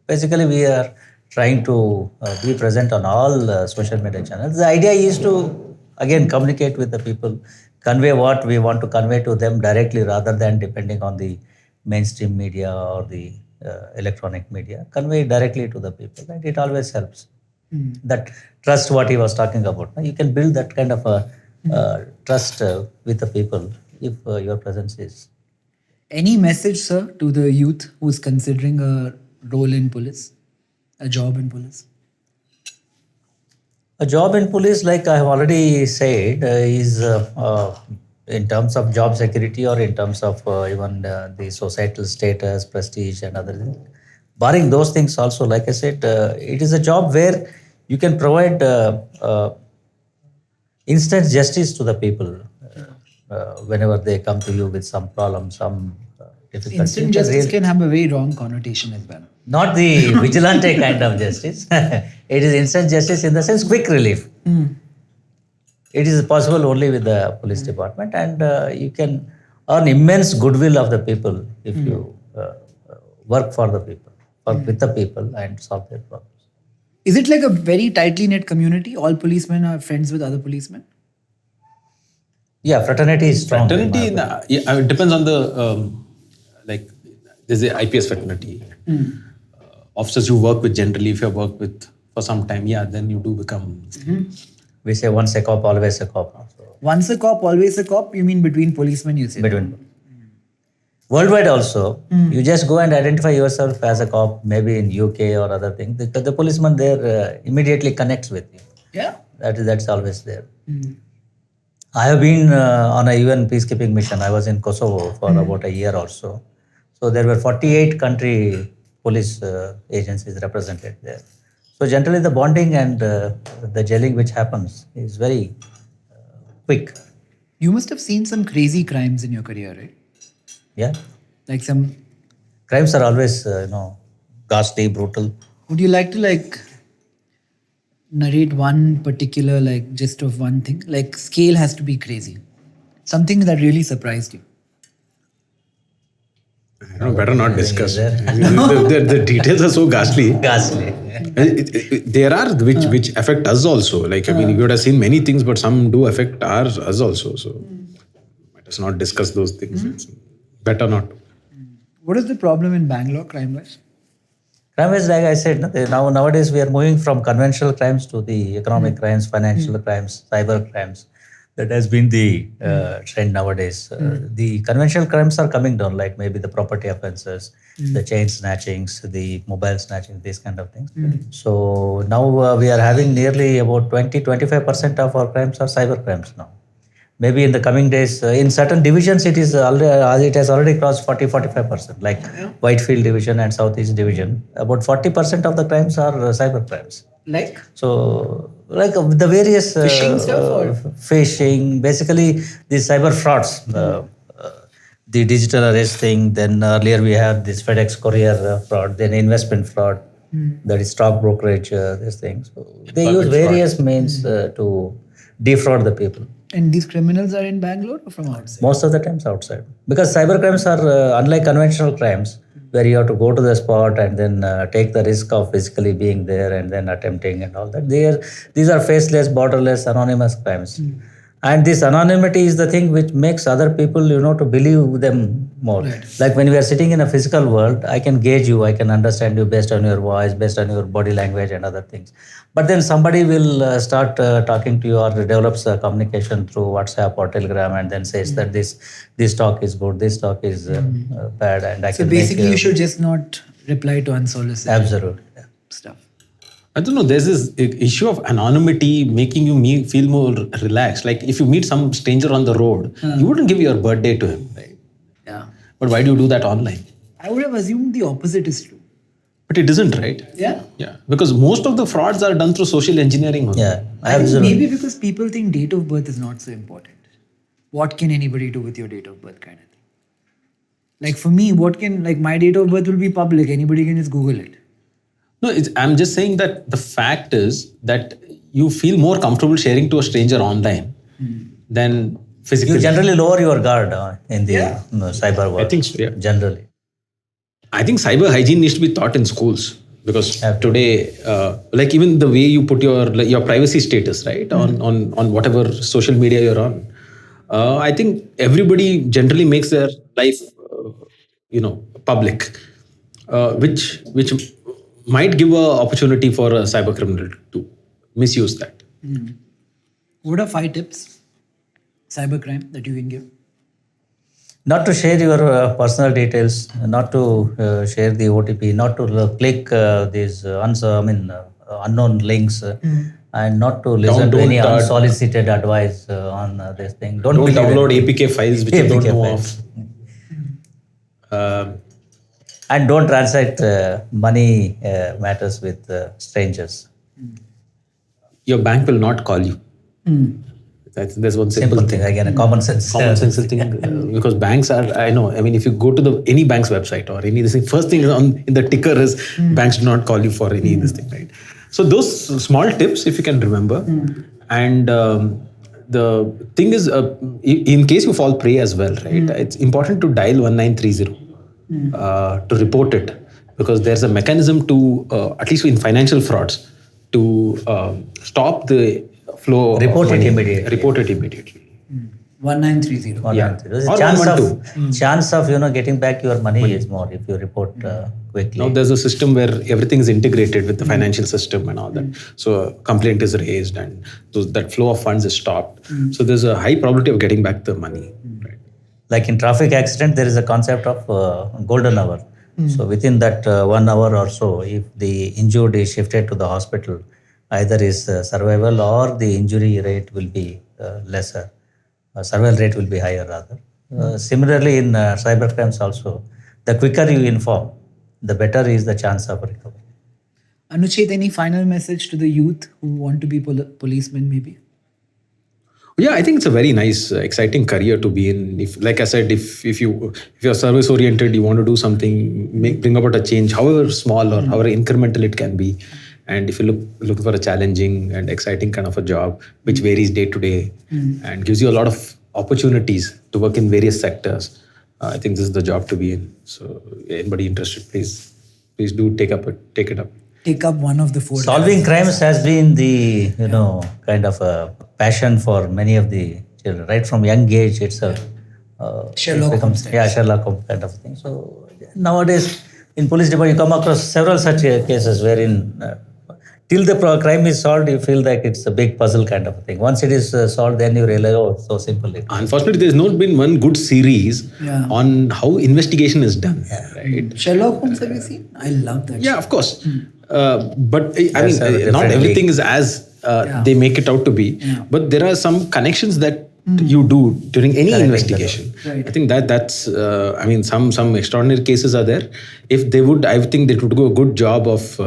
basically we are trying to be present on all social media channels. The idea is to, again, communicate with the people, convey what we want to convey to them directly rather than depending on the mainstream media or the electronic media. Convey directly to the people, and it always helps. That trust, what he was talking about, you can build that kind of a trust with the people if your presence is. Any message, sir, to the youth who's considering a role in police, a job in police? A job in police, like I have already said, is in terms of job security or in terms of even the societal status, prestige, and other things. Barring those things also, like I said, it is a job where you can provide instant justice to the people whenever they come to you with some problem, some difficulty. Instant justice can have a very wrong connotation as well. Not the vigilante kind of justice. It is instant justice in the sense quick relief. It is possible only with the police department, and you can earn immense goodwill of the people if you work for the people, work with the people and solve their problems. Is it like a very tightly knit community? All policemen are friends with other policemen? Yeah, fraternity is strong. Fraternity, it depends on the, like, there's the IPS fraternity. Officers you work with generally, if you have worked with for some time, then you do become... We say once a cop, always a cop. So Once a cop, always a cop? You mean between policemen, you say? between worldwide also, you just go and identify yourself as a cop, maybe in UK or other things. The policeman there immediately connects with you. Yeah. That's always there. I have been on a UN peacekeeping mission. I was in Kosovo for about a year or so. So there were 48 country police agencies represented there. So generally the bonding and the gelling which happens is very quick. You must have seen some crazy crimes in your career, right? Yeah. Like some... Crimes are always, ghastly, brutal. Would you like to narrate one particular gist of one thing? Like scale has to be crazy. Something that really surprised you. better not discuss. There. The details are so ghastly. Ghastly. There are which affect us also. Like, I mean, you would have seen many things, but some do affect us also. So let us not discuss those things. It's better not. What is the problem in Bangalore, crime-wise? Crime-wise, like I said, nowadays we are moving from conventional crimes to the economic crimes, financial crimes, cyber crimes. That has been the trend nowadays. The conventional crimes are coming down, like maybe the property offences, the chain snatchings, the mobile snatching, these kind of things. So now we are having nearly about 20-25% of our crimes are cyber crimes now. Maybe in the coming days, in certain divisions, it has already crossed 40-45%, like Whitefield Division and Southeast Division. About 40% of the crimes are cyber crimes. Like? So, like the various Phishing stuff or? Phishing, basically the cyber frauds, the digital arrest thing. Then earlier we had this FedEx courier fraud, then investment fraud, that is stock brokerage, these things. So they use various means to defraud the people. And these criminals are in Bangalore or from outside? Most of the times outside. Because cyber crimes are unlike conventional crimes, where you have to go to the spot and then take the risk of physically being there and then attempting and all that. These are faceless, borderless, anonymous crimes. And this anonymity is the thing which makes other people, to believe them more. Right. Like when we are sitting in a physical world, I can gauge you, I can understand you based on your voice, based on your body language and other things. But then somebody will start talking to you or develops a communication through WhatsApp or Telegram and then says that this talk is good, this talk is bad. And I so basically you should just not reply to unsolicited absolutely stuff. I don't know, there's this issue of anonymity making you feel more relaxed. Like if you meet some stranger on the road, you wouldn't give your birthday to him, right? Yeah. But why do you do that online? I would have assumed the opposite is true. But it isn't, right? Yeah. Yeah. Because most of the frauds are done through social engineering only. Yeah, I think absolutely. maybe because people think date of birth is not so important. What can anybody do with your date of birth kind of thing? Like for me, my date of birth will be public. Anybody can just Google it. No, I'm just saying that the fact is that you feel more comfortable sharing to a stranger online than physically. You generally lower your guard in the cyber world. I think so, yeah. Generally. I think cyber hygiene needs to be taught in schools because today, like even the way you put your privacy status, right, on whatever social media you're on, I think everybody generally makes their life, public, which might give a opportunity for a cyber criminal to misuse that. What are 5 tips, cybercrime, that you can give? Not to share your personal details, not to share the OTP, not to click these unknown links, and not to listen to any unsolicited advice on this thing. Don't download APK files which you don't know of. And don't transact money matters with strangers. Your bank will not call you. I think there's one simple thing. Again, a common sense. Common sense thing, because banks are, if you go to any bank's website or any this thing, first thing in the ticker is banks do not call you for any this thing, right? So those small tips, if you can remember, and the thing is, in case you fall prey as well, right? It's important to dial 1930 to report it, because there's a mechanism to, at least in financial frauds, to stop the flow. Report it immediately. 1930. Yeah. The chance of getting back your money is more if you report quickly. Now there's a system where everything is integrated with the financial system and all that. So a complaint is raised and that flow of funds is stopped. So there's a high probability of getting back the money. Right? Like in traffic accident, there is a concept of golden hour. So within that 1 hour or so, if the injured is shifted to the hospital, either his survival or the injury rate will be lesser. Survival rate will be higher rather. Similarly, in cybercrimes also, the quicker you inform, the better is the chance of recovery. Anucheth, any final message to the youth who want to be policemen maybe? Yeah, I think it's a very nice, exciting career to be in. If, like I said, if you're service oriented, you want to do something, bring about a change, however small or however incremental it can be. And if you look for a challenging and exciting kind of a job, which varies day to day and gives you a lot of opportunities to work in various sectors, I think this is the job to be in. So anybody interested, please do take it up. Take up one of the 4. Solving crimes has been the kind of a passion for many of the children. Right from young age itself. Sherlock Holmes. Yeah, Sherlock Holmes kind of thing. So nowadays in police department you come across several such cases wherein till the crime is solved, you feel like it's a big puzzle kind of a thing. Once it is solved, then you realize, it's so simple. Unfortunately, there's not been one good series on how investigation is done. Yeah. Right? Sherlock Holmes, have you seen? I love that. Yeah, of course. But not everything is as they make it out to be. Yeah. But there are some connections that you do during any investigation. Right. I think that's some extraordinary cases are there. If they would, I think they would do a good job of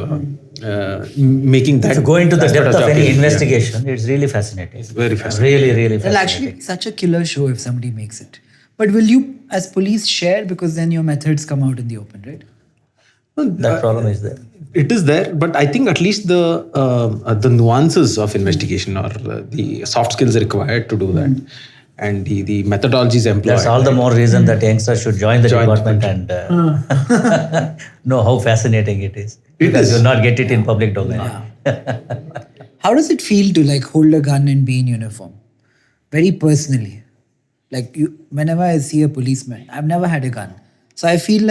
making that. If you go into the depth of any investigation, it's really fascinating. It's very fascinating. Really, really fascinating. It'll actually be such a killer show if somebody makes it. But will you, as police, share, because then your methods come out in the open, right? That problem is there. It is there, but I think at least the nuances of investigation or the soft skills required to do that, and the methodologies employed. That's all the more reason that youngsters should join the department and know how fascinating it is. Because you'll not get it in public domain. How does it feel to hold a gun and be in uniform? Very personally. Whenever I see a policeman, I've never had a gun. So I feel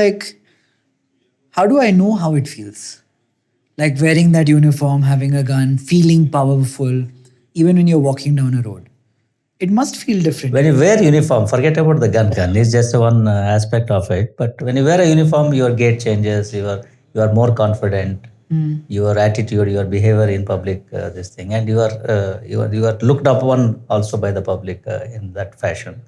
how do I know how it feels? Wearing that uniform, having a gun, feeling powerful, even when you're walking down a road. It must feel different. When you wear uniform, forget about the gun. Gun is just one aspect of it. But when you wear a uniform, your gait changes. You are more confident. Your attitude, your behavior in public, this thing, and you are looked upon also by the public in that fashion.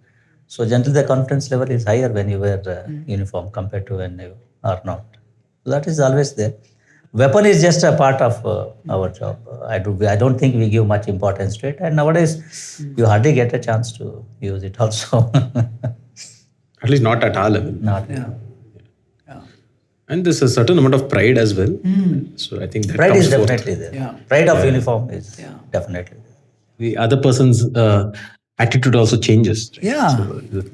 So generally, the confidence level is higher when you wear uniform compared to when you are not. So that is always there. Weapon is just a part of our job. I don't think we give much importance to it. And nowadays, you hardly get a chance to use it also. At least not at our level. Not. Yeah. And there's a certain amount of pride as well. So I think that pride comes is forth. definitely there. Yeah. Pride of uniform is definitely there. The other person's attitude also changes. Right? Yeah. So,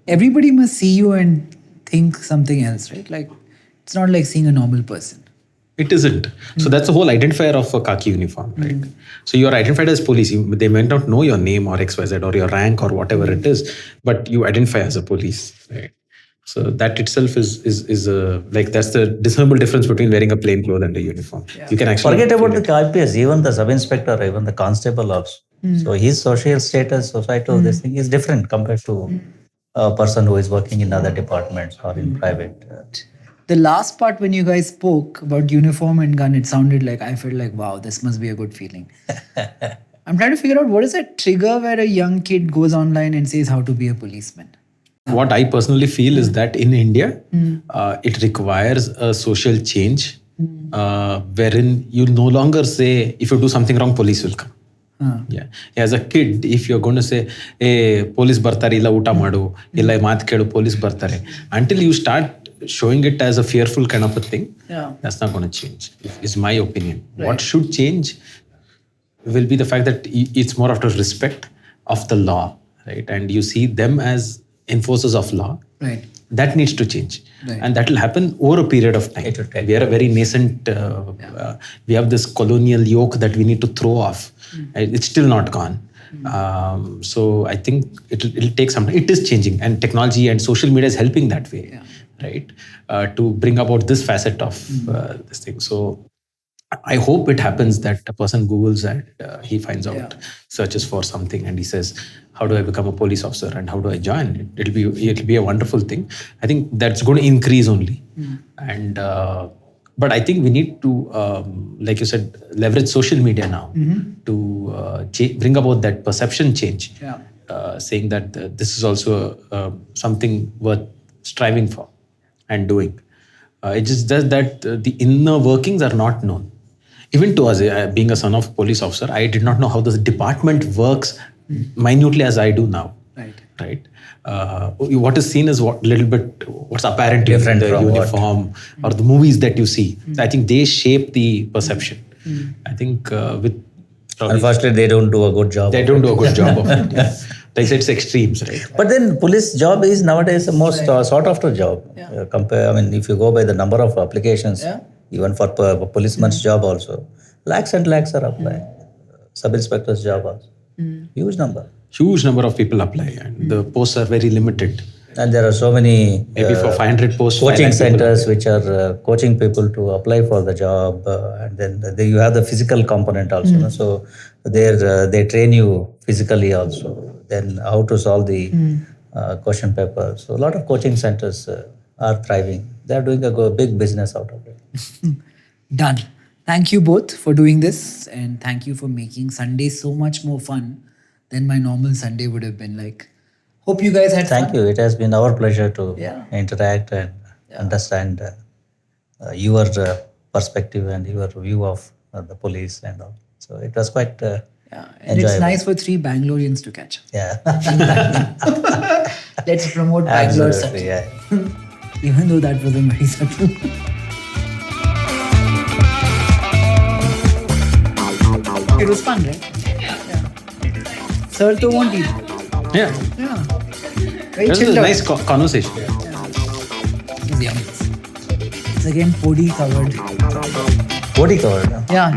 everybody must see you and think something else, right? It's not like seeing a normal person. It isn't. So that's the whole identifier of a khaki uniform, right? So you're identified as police. They may not know your name or XYZ or your rank or whatever it is, but you identify as a police, right? So that itself is like that's the discernible difference between wearing a plain clothes and a uniform. You can actually Forget about the IPS, even the sub-inspector, even the constable also. So his social status, societal, this thing is different compared to a person who is working in other departments or in private. The last part when you guys spoke about uniform and gun, it sounded like, I felt like, wow, this must be a good feeling. I'm trying to figure out what is that trigger where a young kid goes online and says how to be a policeman. What I personally feel is that in India, it requires a social change wherein you no longer say, if you do something wrong, police will come. Yeah. As a kid, if you're going to say, hey, police bartare, illa uta madu, illa maat kedu, police bartare, until you start showing it as a fearful kind of a thing, that's not going to change, is my opinion. Right. What should change will be the fact that it's more after respect of the law, right? And you see them as enforcers of law. Right. That needs to change. Right. And that will happen over a period of time. We are a very nascent, we have this colonial yoke that we need to throw off. It's still not gone. So I think it'll take some time. It is changing, and technology and social media is helping that way, right? To bring about this facet of this thing. So I hope it happens that a person Googles and he finds out, searches for something, and he says, how do I become a police officer and how do I join? It'll be a wonderful thing. I think that's going to increase only. And but I think we need to, like you said, leverage social media now to bring about that perception change, saying that this is also something worth striving for and doing. It just does that the inner workings are not known. Even to us, being a son of a police officer, I did not know how this department works minutely as I do now. Right. What is seen is what's apparent in the uniform or the movies that you see. I think they shape the perception. I think with unfortunately they don't do a good job. They don't do a good job of it. Like it's extremes, right? But then police job is nowadays the most sought after job. If you go by the number of applications, even for policeman's job also, lakhs and lakhs are applying. Sub-inspector's job also, huge number. Huge number of people apply, and the posts are very limited. And there are so many maybe for 500 posts, coaching centers which are coaching people to apply for the job, and then you have the physical component also. So they train you physically also. Then how to solve the question paper. So a lot of coaching centers are thriving. They are doing a big business out of it. Done. Thank you both for doing this, and thank you for making Sunday so much more fun than my normal Sunday would have been like. Hope you guys had fun. Thank you. It has been our pleasure to interact and understand your perspective and your view of the police and all. So it was quite and enjoyable. it's nice for 3 Bangaloreans to catch up. Yeah. Let's promote Bangalore. Absolutely, Even though that wasn't very subtle. It was fun, right? Sir, to won't eat. Yeah. Very It was chilled a out. nice conversation. It was yummy. It's again podi covered. Body covered. Yeah.